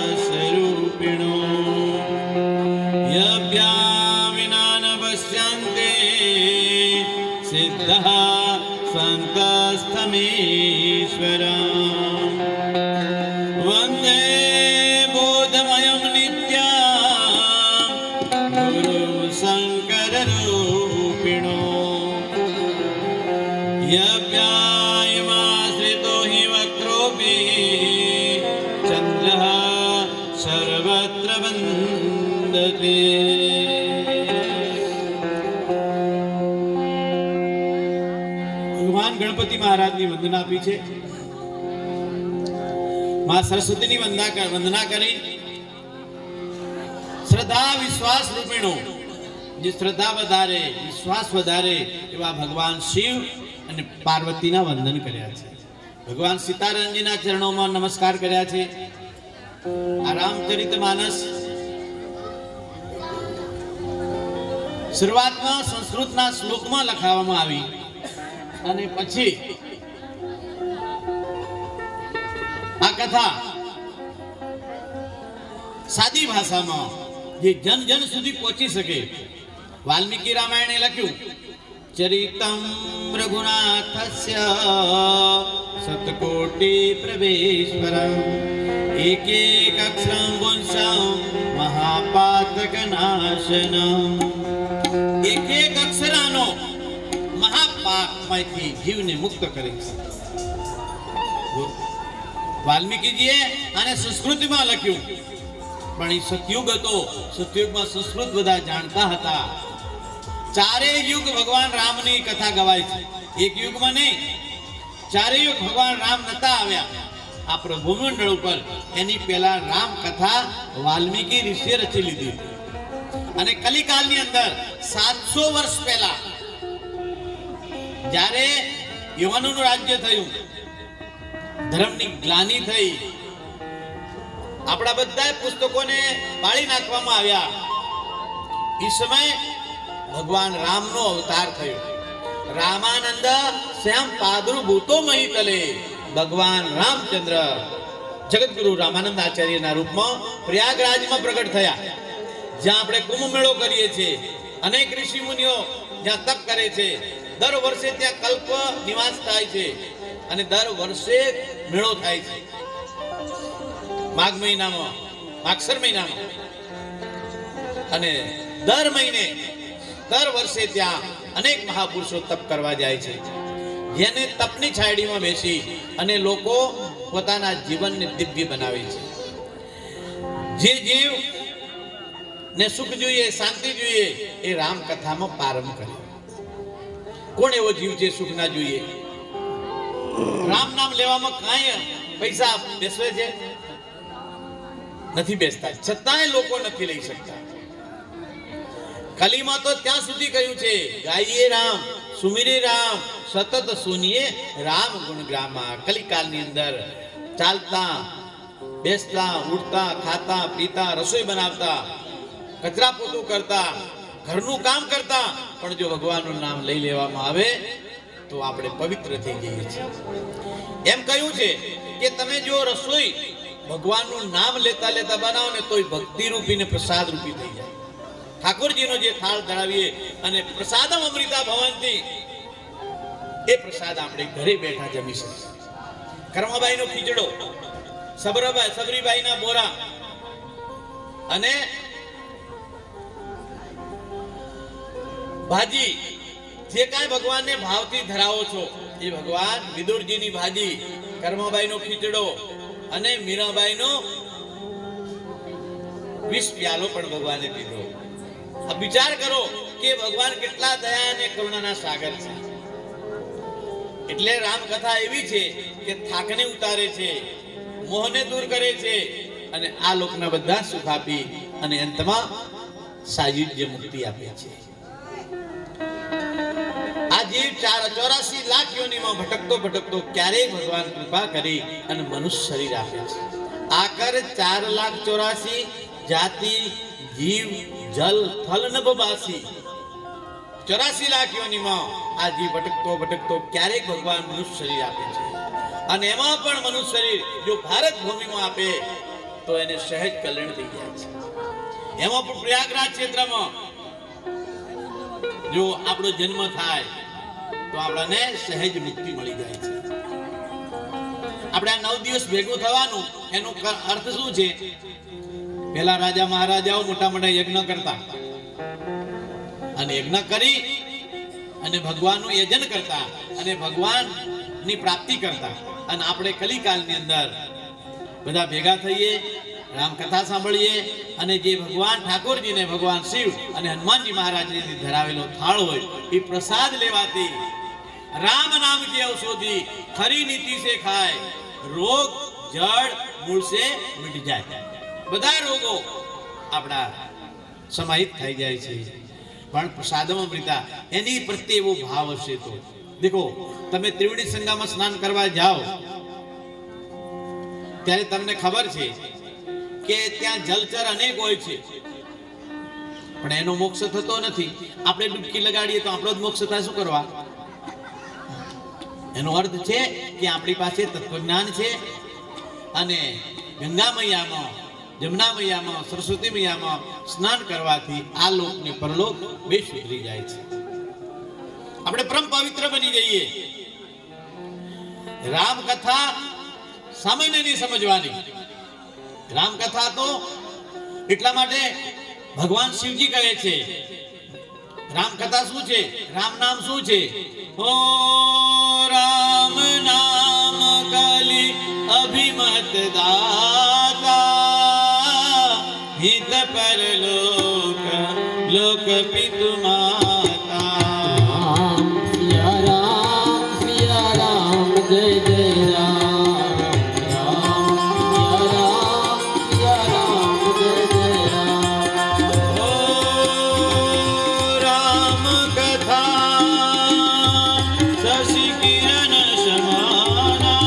વિશ્વાસરૂપિણો યજ્ઞા વિના ન પશ્યન્તે સિદ્ધઃ સંતસ્થમીશ્વરં વંદે બોધમયં નિત્યં તે ભગવાન ગણપતિ મહારાજની વંદના આપી છે. માં સરસ્વતીની વંદના કરી શ્રદ્ધા વિશ્વાસ રૂપીણો જે શ્રદ્ધા વધારે વિશ્વાસ વધારે એવા ભગવાન શિવ અને પાર્વતીના વંદન કર્યા છે. ભગવાન સીતારામજીના ચરણોમાં નમસ્કાર કર્યા છે. આ રામચરિતમાનસ શરૂઆતમાં સંસ્કૃતના શ્લોકમાં લખાવવામાં આવી અને પછી આ કથા સાદી ભાષામાં જે જન જન સુધી પહોંચી શકે વાલ્મીકી રામાયણે લખ્યું ચરિતમ રઘુનાથસ્ય સતકોટિ પ્રવેશ્વરમ એક એક અક્ષરમ વંશમ મહાપાતક નાશનમ. એક એક અક્ષરાનો મહાપાપમાંથી જીવને મુક્ત કરે છે. વાલ્મીકીજીએ આને સંસ્કૃતિમાં લખ્યું પણ એ સતયુગ હતો. સતયુગમાં સંસ્કૃત બધા જાણતા હતા. ચારેય યુગ ભગવાન રામની કથા ગવાય છે. એક યુગમાં નહીં, ચારેય યુગ ભગવાન રામ નતા આવ્યા આ પ્રભુમંડળ ઉપર. એની પહેલા રામ કથા વાલ્મીકી ઋષિએ રચી લીધી અને કલિકાલની અંદર 700 વર્ષ પહેલા જ્યારે યવનોનું રાજ્ય થયું, ધર્મની ગ્લાનિ થઈ, આપણા બધા પુસ્તકોને બાળી નાખવામાં આવ્યા, એ સમય ભગવાન રામનો અવતાર થયો. રામાનંદ શ્યામ પાદરુભૂતો મહિતલે ભગવાન રામચંદ્ર જગતગુરુ રામાનંદ આચાર્યના રૂપમાં પ્રયાગરાજમાં પ્રગટ થયા. જ્યાં આપણે કુંભ મેળો કરીએ છીએ, અનેક ઋષિ મુનિઓ જ્યાં તપ કરે છે, દર વર્ષે ત્યાં કલ્પ નિવાસ થાય છે અને દર વર્ષે મેળો થાય છે. માઘ મહિનામાં, માગસર મહિનામાં, અને દર મહિને દર વર્ષે ત્યાં અનેક મહાપુરુષો તપ કરવા જાય છે. જેને તપની છાયડીમાં બેસી અને લોકો પોતાના જીવનને દિવ્ય બનાવે છે. જે જીવ ને સુખ જોઈએ, શાંતિ જોઈએ, એ રામ કથામાં પ્રારંભ કરે. કોણ એવો જીવ છે સુખ ના જોઈએ? રામ નામ લેવામાં કાંઈ પૈસા બેસવે છે? નથી બેસતા, છતાંય લોકો નથી લઈ શકતા. કલીમાં તો ત્યાં સુધી કહ્યું છે ગાઈએ રામ, સુમિરે રામ, સતત સુનિએ રામ ગુણગ્રામા. કલિકાલની અંદર ચાલતા, બેસતા, ઉઠતા, ખાતા, પીતા, રસોઈ બનાવતા, કચરા પોતું કરતા, ઘરનું કામ કરતા, પણ જો ભગવાનનું નામ લઈ લેવામાં આવે તો આપણે પવિત્ર થઈ જઈએ છીએ. એમ કહ્યું છે કે તમે જો રસોઈ ભગવાનનું નામ લેતા લેતા બનાવો ને તોય ભક્તિ રૂપી ને પ્રસાદ રૂપી થઈ જાય. ઠાકોરજીનો જે થાળ ધરાવીએ અને પ્રસાદમ અમૃતા ભવંતી, એ પ્રસાદ આપણે ઘરે બેઠા જમી શકીએ. કર્મબાઈનો ખીચડો, સબરીબાઈના બોરા અને ભાજી, જે કાંઈ ભગવાનને ભાવથી ધરાવો છો એ ભગવાન. વિદુરજીની ભાજી, કર્મબાઈનો ખીચડો અને મીરાબાઈનો વિષ પ્યાલો પણ ભગવાને પીધો. વિચાર કરો કે ભગવાન કેટલા દયા અને કરુણાના સાગર છે. એટલે રામકથા એવી છે કે થાકને ઉતારે છે, મોહને દૂર કરે છે અને આ લોકના બધા સુખ આપી અને અંતમાં સાયુજ્ય મુક્તિ આપે છે. આ જીવ 84 લાખ યોનિમાં ભટકતો ભટકતો ક્યારેય ભગવાન કૃપા કરી અને મનુષ્ય શરીર આપે છે. આકર 4,84,000 જાતિ જીવ જલ થલ નભવાસી. 84 લાખ યોનિમાં આ જીવ ભટકતો ભટકતો ક્યારેક ભગવાન મનુષ્ય શરીર આપે છે. અને એમાં પણ મનુષ્ય શરીર જો ભારત ભૂમિમાં આપે તો એને સહેજ કલ્યાણ થઈ જાય છે. એમાં પણ પ્રયાગરાજ ક્ષેત્રમાં જો આપણો જન્મ થાય તો આપણને સહેજ મુક્તિ મળી જાય છે. આપણે આ 9 દિવસ ભેગું થવાનું એનો અર્થ શું છે? પહેલા રાજા મહારાજાઓ મોટા મોટા યજ્ઞ કરતા અને યજ્ઞ કરી અને ભગવાનનું યજન કરતા અને ભગવાનની પ્રાપ્તિ કરતા. અને આપણે કલિકાલની અંદર બધા ભેગા થઈએ રામકથા સાંભળીએ અને જે ભગવાન ઠાકોરજીને ભગવાન શિવ અને હનુમાનજી મહારાજને ધરાવેલો થાળ હોય એ પ્રસાદ લેવાથી રામ નામ की औषधि खरी नीति से खाए रोग जड़ मूળ से मिट જાય બધા રોગો આપણા સમાહિત થઈ જાય છે પણ પ્રસાદમ અમૃતા એની પ્રત્યે એવો ભાવ હશે તો દેખો તમે ત્રિવેણી સંગમમાં સ્નાન કરવા જાઓ ત્યારે તમને ખબર છે કે ત્યાં જલચર અનેક હોય છે પણ એનો મોક્ષ થતો નથી આપણે ડૂબકી લગાડીએ તો આપણો જ મોક્ષ થાય શું કરવા એનો અર્થ છે કે આપણી પાસે તત્વજ્ઞાન છે અને ગંગા મૈયામાં જમુના મૈયામાં સરસ્વતી મૈયામાં સ્નાન કરવાથી આ લોક ને પરલોક બે સુધરી જાય છે આપણે પરમ પવિત્ર બની જઈએ રામ કથા સામાન્ય નહીં સમજવાની રામ કથા તો એટલા માટે ભગવાન શિવજી કહે છે રામ કથા શું છે રામ નામ શું છે ઓ રામ નામ કલી અભિમત દાતા હિત પર લોક લોક પિતુ માતા સિયા રામ જય જય રામ સિયા રામ જય જય રામ ઓ રામ કથા શશી કિરણ સમાના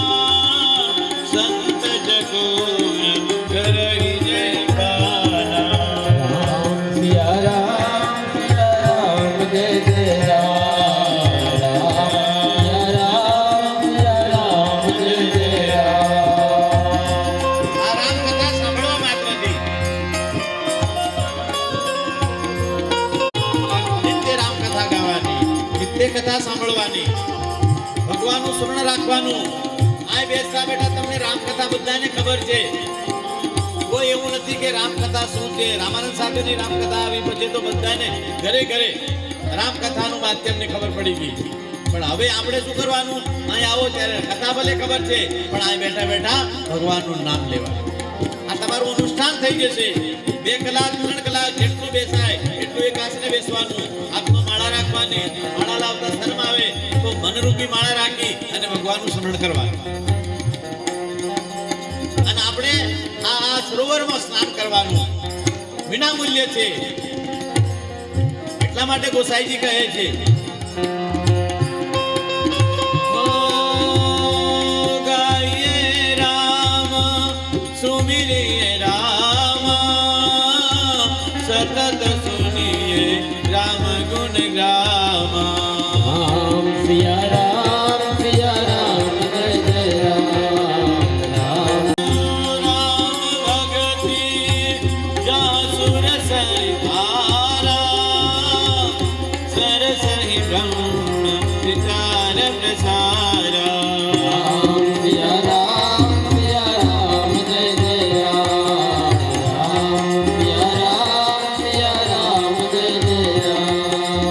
સંત ચકોર કરહી જય કાના સિયા રામ જય જય રામ જય જય રામ આ રામ કથા સાંભળવા માત્રથી નિત્ય રામ કથા ગાવાની નિત્ય કથા સાંભળવાની ભગવાનનું સ્મરણ રાખવાનું આ બેસતા બેઠા તમને રામ કથા બધાને ખબર છે કોઈ એવું નથી કે રામ કથા શું છે રામાનંદ સાગરની રામ કથા આવી પછી તો બધાને ઘરે ઘરે રામ કથાનું માધ્યમને ખબર પડી ગઈ પણ હવે આપણે શું કરવાનું અહીં આવો ત્યારે કથા ભલે ખબર છે પણ અહીં બેઠા બેઠા ભગવાનનું નામ લેવાનું આ તમારું અનુષ્ઠાન થઈ જશે 2 કલાક 3 કલાક જેટલું બેસાય એટલું એક આસને બેસવાનું હાથમાં માળા રાખવાની માળા લાવતા શરમ આવે તો મનરૂપી માળા રાખી અને ભગવાનનું સ્મરણ કરવાનું અને આપણે આ સરોવરમાં સ્નાન કરવાનું વિના મૂલ્ય છે એટલા માટે ગોસાઈજી કહે છે ઓ ગાઈએ રામ સુમિરીએ રામ સતત સુનિએ રામ ગુણ ગામ સિયા રામ જય જય રામ રામ ભગતિ જાસુર સરિધારા સરસહિ બ્રહ્મ વિચાર પ્રસારા સિયા રામ જય જય રામ સિયા રામ જય જય રામ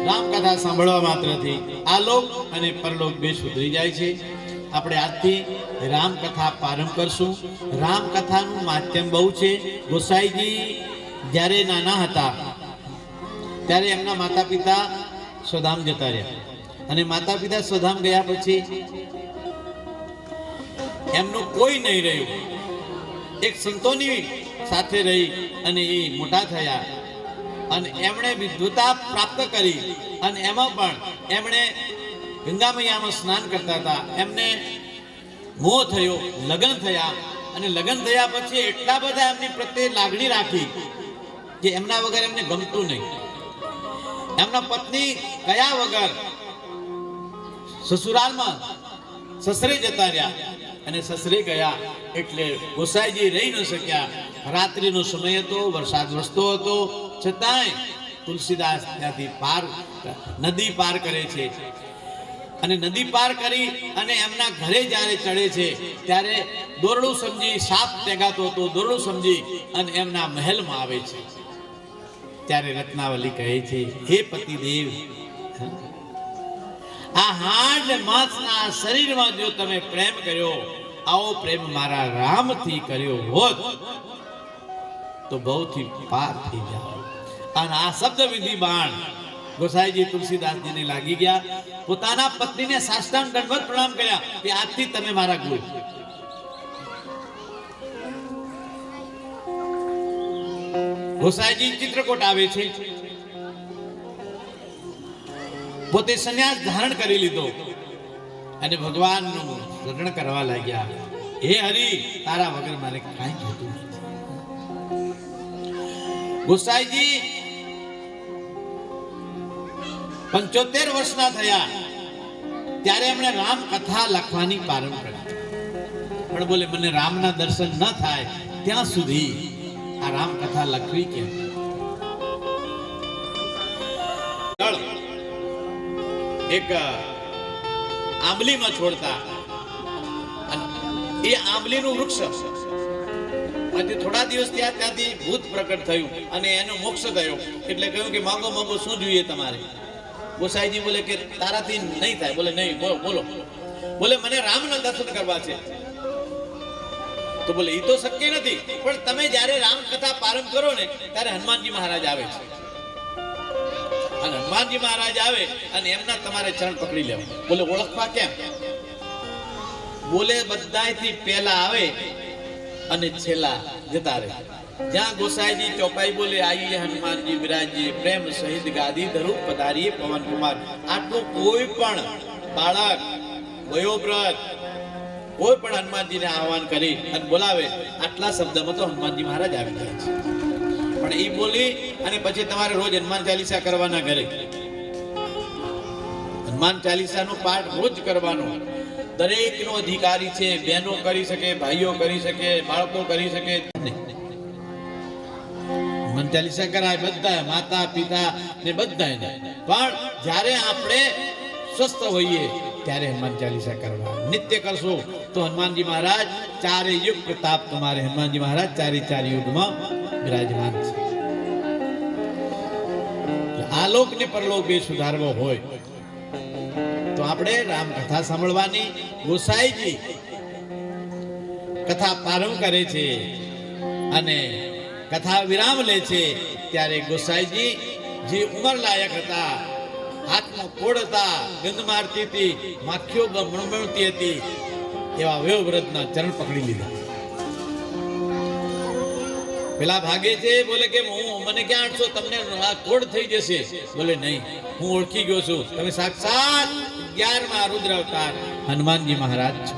રામ કથા સાંભળવા માત્રથી આ લોક અને પરલોક બે સુધરી જાય છે આપણે આજથી રામ કથા પ્રારંભ કરશું રામ કથાનું માધ્યમ બહુ છે ગોસાઈજી જ્યારે નાના હતા ત્યારે એમના માતા પિતા સ્વધામ જતા રહ્યા અને માતા પિતા સ્વધામ ગયા પછી એમનું કોઈ નહીં રહ્યું એક સંતોની સાથે રહી અને એ મોટા થયા અને એમણે વિદ્વતા પ્રાપ્ત કરી અને એમાં પણ એમણે ગંગા મૈયામાં સ્નાન કરતા હતા એમને મોહ થયો લગ્ન થયા અને લગ્ન થયા પછી એટલા બધા એમની પ્રત્યે લાગણી રાખી કે એમના વગર એમને ગમતું નહીં એમના પત્ની કયા વગર સસુરાલમાં સસરે જતા રહ્યા અને સસરે ગયા એટલે ગોસાઈજી રહી ન શક્યા રાત્રિનો સમય હતો વરસાદ વરસતો હતો છતાંય તુલસીદાસ ત્યાંથી પાર નદી પાર કરે છે અને નદી પાર કરી અને એમના ઘરે જ્યારે ચડે છે ત્યારે દોરડું સમજી સાપ ટેગાતો હતો દોરડું સમજી અને એમના મહેલમાં આવે છે ત્યારે રત્નાવલી કહે છે હે પતિદેવ આ હાડ ને માંસના શરીરમાં જો તમે પ્રેમ કર્યો, આવો પ્રેમ મારા રામથી કર્યો હોત તો બહુથી પાર થઈ જાઓ. અને આ શબ્દ વિધિ બાણ ગોસાઈજી તુલસીદાસજીને લાગી ગયા. પોતાના પત્નીને સાષ્ટાંગ દંડવત પ્રણામ કર્યા કે આજથી તમે મારા ગુરુ. ગોસાઈજી ચિત્રકૂટ આવે છે, પોતે સંન્યાસ ધારણ કરી લીધો અને ભગવાનનું સ્મરણ કરવા લાગ્યા. હે હરિ, તારા વગર મારે કાંઈ જોતું નથી. ગોસાઈજી 75 વર્ષના થયા ત્યારે એમણે રામ કથા લખવાની પ્રારંભ કરી. પણ બોલે મને રામના દર્શન ન થાય ત્યાં સુધી આ રામ કથા લખવી કેમ? એક આંબલીમાં છોડતા અને એ આંબલીનું વૃક્ષ આજે થોડા દિવસ ત્યાંથી ભૂત પ્રકટ થયું અને એનો મોક્ષ થયો. એટલે કહ્યું કે માંગો માંગો, શું જોઈએ તમારે? ગોસાઈજી બોલે કે તારાથી નહીં થાય. બોલે નહીં, બોલો. બોલે મને રામના દર્શન કરવા છે. તો બોલે એ તો શક્ય નથી, પણ તમે જ્યારે રામ કથા પ્રારંભ કરો ને ત્યારે હનુમાનજી મહારાજ આવે છે. અને હનુમાનજી મહારાજ આવે અને એમના તમારે ચરણ પકડી લેવા. બોલે ઓળખવા કેમ? બોલે બધાયથી પહેલા આવે અને છેલ્લા જતા રહે. જ્યાં ગોસાઈજી ચોપાઈ બોલે આઈએ હનુમાનજી બિરાજીએ પ્રેમ સહિત ગાદી ધરું પધારીએ પવન કુમાર. આટલું કોઈ પણ બાળક, વયોવૃદ્ધ કોઈ પણ હનુમાનજીને આહવાન કરી અને બોલાવે, આટલા શબ્દમાં તો હનુમાનજી મહારાજ આવી જાય છે. પણ એ બોલી અને પછી તમારે રોજ હનુમાન ચાલીસા કરવાના ઘરે. હનુમાન ચાલીસાનો પાઠ રોજ કરવાનો. દરેકનો અધિકારી છે. બહેનો કરી શકે, ભાઈઓ કરી શકે, બાળકો કરી શકે. હનુમાન ચાલીસા કરાય બધા, માતા પિતા ને બધાને. પણ જ્યારે આપણે સ્વસ્થ હોઈએ ત્યારે હનુમાન ચાલીસા કરવા. નિત્ય કરશો તો હનુમાનજી મહારાજ ચારે યુગ પ્રતાપ તમારે. હનુમાનજી મહારાજ ચારે યુગમાં વિરાજમાન છે. આલોક ને પરલોક બે સુધારવો હોય તો આપણે રામ કથા સાંભળવાની. ગોસાઈજી કથા પ્રારંભ કરે છે અને કથા વિરામ લે છે ત્યારે ગોસાઈજી જે ઉંમર લાયક હતા, હાથમાં કોડ હતા, ગંધ મારતી હતી, માખીઓ મણમણતી હતી, એવા વયોવૃદ્ધના ચરણ પકડી લીધા. પેલા ભાગે છે, બોલે કે મને ક્યાં આંટશો, તમને આ કોડ થઈ જશે. બોલે નહીં, હું ઓળખી ગયો છું, તમે સાક્ષાત 11મા રુદ્ર અવતાર હનુમાનજી મહારાજ છો.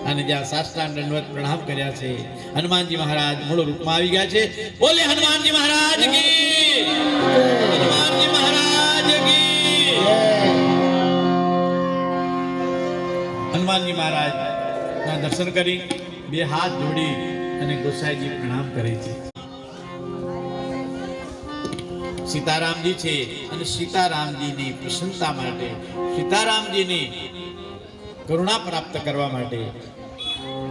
અને જ્યાં સાષ્ટાંગ દંડવત પ્રણામ કર્યા છે, હનુમાનજી મહારાજ મૂળ રૂપમાં આવી ગયા છે. બોલે હનુમાનજી મહારાજ કી, હનુમાનજી મહારાજ કી. હનુમાનજી મહારાજ ના દર્શન કરી બે હાથ જોડી અને ગોસાઈજી પ્રણામ કરે છે. સીતારામજી છે અને સીતારામજીની પ્રસન્નતા માટે, સીતારામજીની કરુણા પ્રાપ્ત કરવા માટે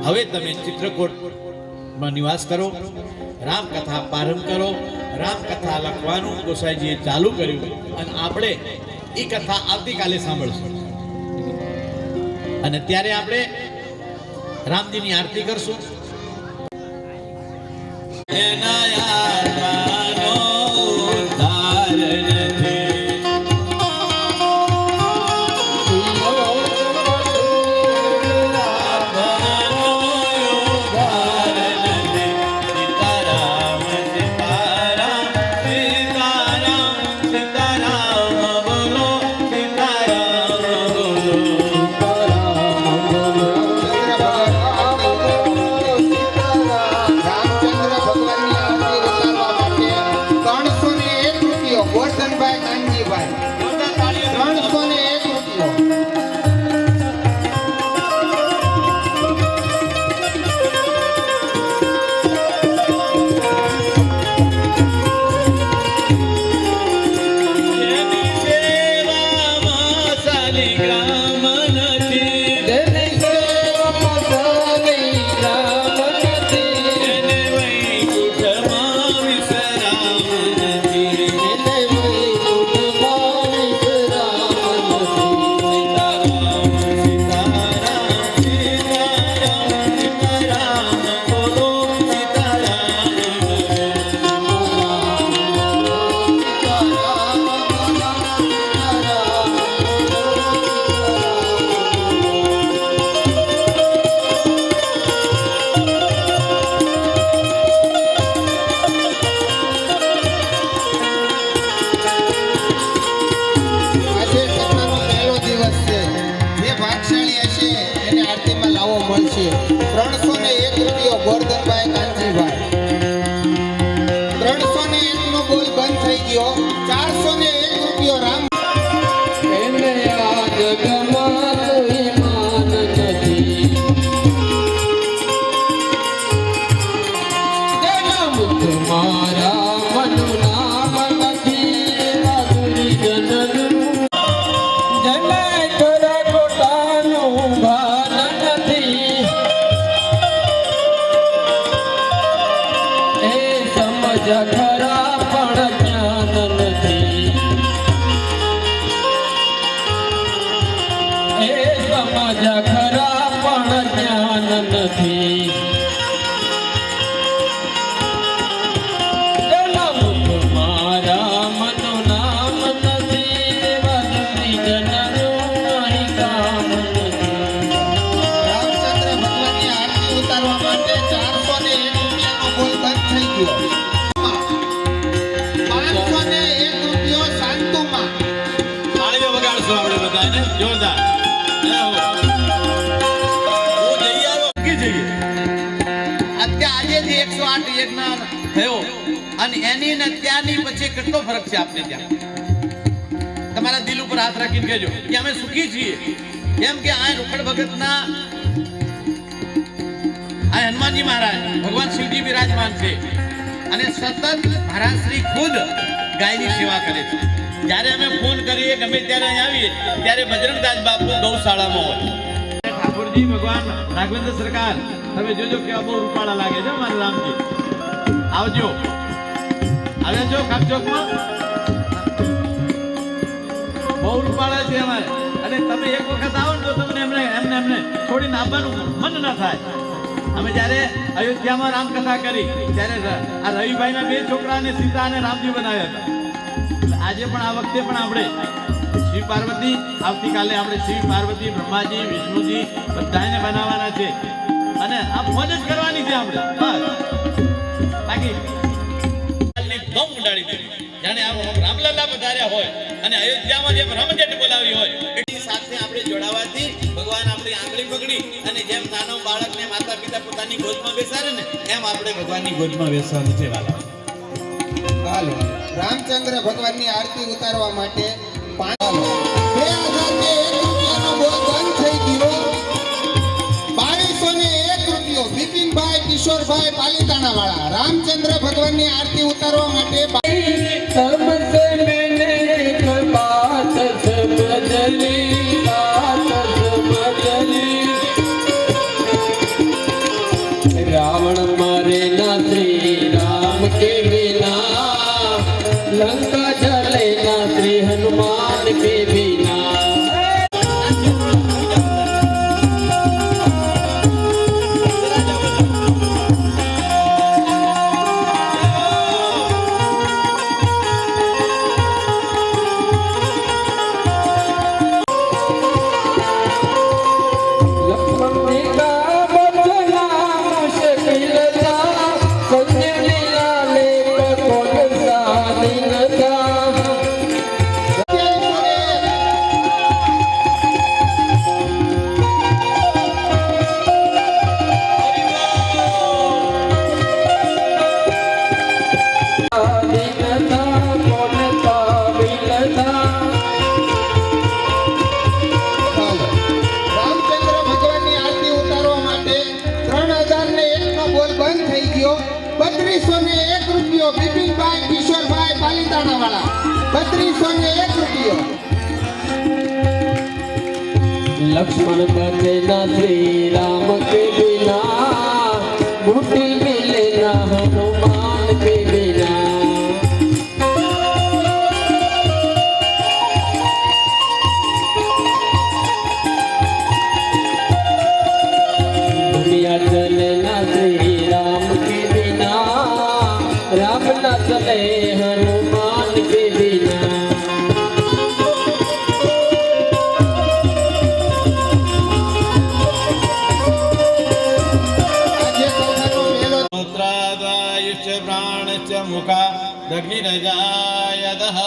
હવે તમે ચિત્રકૂટમાં નિવાસ કરો, રામકથા પ્રારંભ કરો. રામકથા લખવાનું ગોસાઈજીએ ચાલુ કર્યું અને આપણે એ કથા આવતીકાલે સાંભળશું. અને ત્યારે આપણે રામજીની આરતી કરશું. રામચંદ્ર ભગવાનની ભાઈ 301 નો બોલ બંધ થઈ ગયો 401 રૂપિયો રામ એને આ જગમાં કોઈ માન નથી તેના મુખ મારા મનનું નામ નથી માધુરી જનનું જને ખરા ખોટાનું ભાન નથી એ સમજ ખરા પણ જ્ઞાન નથી એ સમજ ખરા પણ જ્ઞાન નથી તેના મુખ મારા મનનું નામ નથી માધુરી જનનું અહીં કામ નથી રામચંદ્ર ભગવાનની આરતી ઉતારવા માટે 401 રૂપિયાનો બોલ બંધ થઈ ગયો 501 રૂપિયો શાંતુમાં તાળીઓ વગાડશું આપણે બધાને જોરદાર હું જઈ આવ્યો કી જઈએ અત્યારે આજે જે 108 યજ્ઞ થયો અને એની ને ત્યાંની પછી કેટલો ફરક છે આપને ત્યાં તમારા દિલ ઉપર હાથ રાખીને કહેજો કે અમે સુખી છીએ કેમ કે આ રોકડ ભગતના આ હનુમાનજી મહારાજ ભગવાન શિવજી બિરાજમાન છે અને સતત મહારાજ શ્રી ખુદ ગાયની સેવા કરે છે જ્યારે અમે ફોન કરીએ ગમે ત્યારે અહીં આવીએ ત્યારે બજરંગદાસ બાપુ ગૌશાળામાં હોય ઠાકોરજી ભગવાન રાઘવેન્દ્ર સરકાર તમે જોજો કેવા બહુ રૂપાળા લાગે છે મારા રામજી આવજો આવ્યા છો કાપચોકમાં બહુ રૂપાળા છે અમારે અને તમે એક વખત આવો ને તો તમને એમને છોડીને આવવાનું મન ના થાય અમે જ્યારે અયોધ્યામાં રામકથા કરી ત્યારે આ રવિભાઈના 2 છોકરાને સીતા અને રામજી બનાવ્યા હતા આજે પણ આ વખતે પણ આપણે શિવ પાર્વતી આવતીકાલે આપણે શિવ પાર્વતી બ્રહ્માજી વિષ્ણુજી બધાને બનાવવાના છે અને આ મોજ જ કરવાની છે આપણે બસ બાકી બમ ઉડાડી દીધી જાણે રામલલ્લા પધાર્યા હોય અને અયોધ્યામાં જેમ રમઝટ બોલાવી હોય એની સાથે આપણે જોડાવાથી ભગવાન આપણી આંગળી પકડી અને જેમ નાનો બાળકને માતા પિતા પોતાની ગોદમાં બેસાડે ને એમ આપણે ભગવાનની ગોદમાં બેસવાનું છે વાલા હાલો રામચંદ્ર ભગવાનની આરતી ઉતારવા માટે 2001 રૂપિયાનો બોલ બંધ થઈ ગયો 2201 રૂપિયો બિપિનભાઈ કિશોરભાઈ પાલીતાણા વાળા રામચંદ્ર ભગવાનની આરતી ઉતારવા માટે सबसे मैंने एक बात समझली रावण मारे ना श्री राम के बिना लंका जले ना श्री हनुमान के बिना રામચંદ્ર ભગવાનની આરતી ઉતારવા માટે 3001 નો બોલ બંધ થઈ ગયો 3201 રૂપિયો બિપિનભાઈ કિશોરભાઈ પાલીતાણા વાળા 3201 રૂપિયો लक्ष्मण बचे ना श्री राम के बिना मुट्ठी मिले ना हनुमान के बिना दुनिया चले ना श्री राम के बिना राम न चले हनुमान के बिना प्राणच मुखा दग्निरजायदः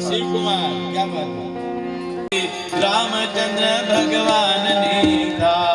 शिव कुमार क्या बात है રામચંદ્ર ભગવાનની થાય.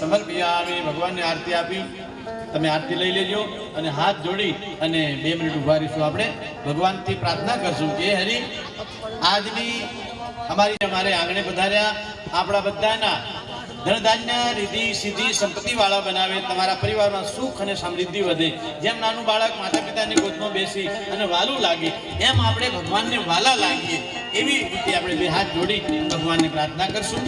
સમર્પયામિ. ભગવાનને આરતી આપી તમે આરતી લઈ લેજો અને હાથ જોડી અને 2 મિનિટ ઉભા રહીશું. આપણે ભગવાનથી પ્રાર્થના કરશું કે હરી આજની અમારે આંગણે પધાર્યા આપણા બધાના ધનધાન્ય રીતિ સિદ્ધિ સંપત્તિ વાળા બનાવે, તમારા પરિવારમાં સુખ અને સમૃદ્ધિ વધે. જેમ નાનું બાળક માતા પિતાની ગોદમાં બેસી અને વાલું લાગે એમ આપણે ભગવાનને વાલા લાગીએ એવી રીતે આપણે 2 હાથ જોડી ભગવાનને પ્રાર્થના કરશું.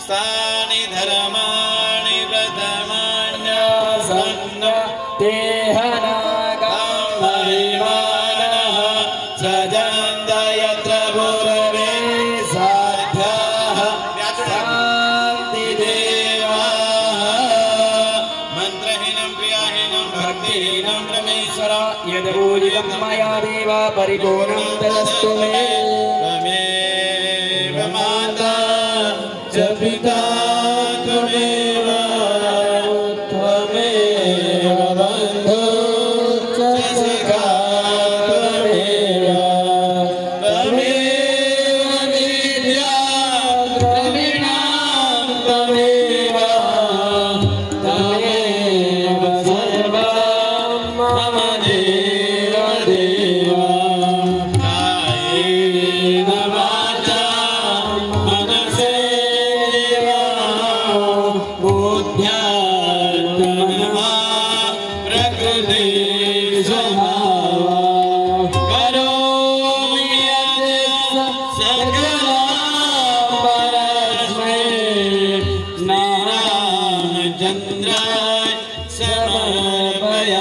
સ્થાનિ ધર્માણિ પ્રથમાન્ય સંગ તેહ यदपूजितं मया देव परिपूर्णं तदस्तु मे त्वमेव माता च पिता त्वमेव त्वमेव बन्धुश्च सखा त्वमेव त्वमेव विद्या द्रविणां त्वमेव त्वमेव सर्वं मम देव देव कायेन वाचा मनसेवा बुद्ध्यात्मना प्रकृति स्वभावा करोमि यत् सकलं परस्मै श्रीरामचन्द्राय समर्पयामि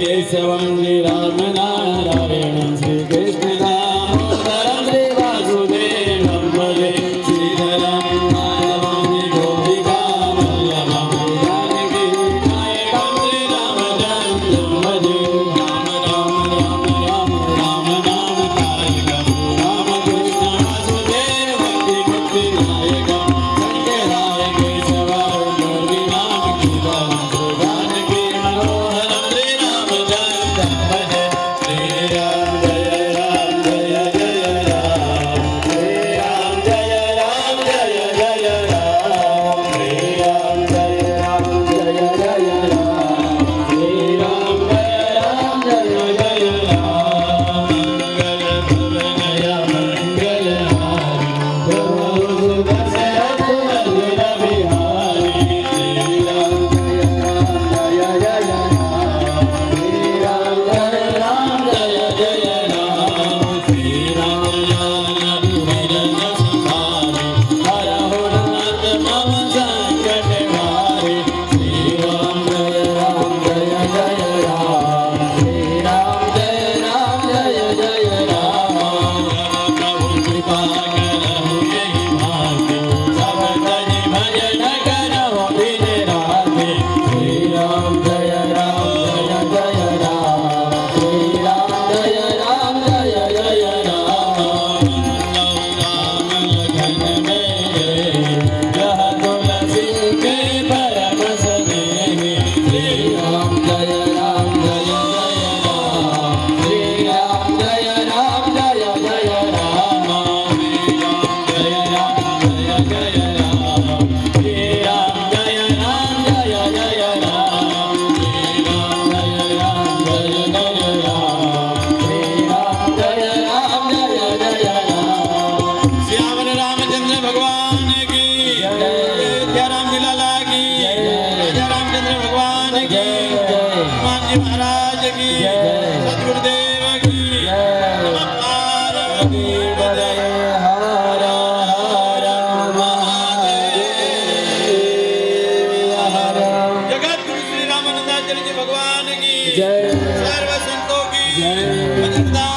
केशवं श्रीरामनारायणं श्रीकृष्णदामोदरं श्रीवासुदेवं भजे श्रीधरं माधवं गोपिकावल्लभं जानकी नायकं श्रीरामचन्द्रं भजे राम राम राम राम राम नाम तारकं रामकृष्ण वासुदेवं मुक्तिदायकं शङ्कराय केशवाय गोपीनाथ कीर्तनं जानकी मनोहरं श्रीरामचन्द्रं भजे श्रीराम जय राम जय जय राम श्रीराम जय राम जय जय राम श्रीराम जय राम जय जय राम श्रीराम जय राम जय जय राम मंगल भवनय मंगल हारी दशरथ मंदिर बिहारी श्रीराम जय जय राम श्रीराम जय राम जय जय राम श्रीराम राम विरल सुधारी हरहु नाथ मम संकट हारी श्रीराम जय राम जय जय राम श्रीराम जय राम जय जय राम प्रभु कृपा करहु यही भाग्य सब तज भजन करहु दिन राति श्रीराम जय राम जय जय राम श्रीराम जय राम जय जय राम राम लगन मेरे यह तुलसी के परम स्नेही श्रीराम जय राम जय जय राम श्रीराम जय राम जय जय राम श्रीराम जय राम जय जय राम श्रीराम जय राम जय जय राम श्रीराम जय राम जय जय राम श्रीराम जय राम जय जय राम श्यामल रामचंद्र भगवान की जय राम लीला की जय रामचंद्र भगवान की हनुमान जी महाराज की सदगुरुदेव की नमः पार्वती पतये हर हर महादेव हर जगत गुरु श्री रामानंदाचार्य जी भगवान की जय सर्व संतों की जय। भजनदास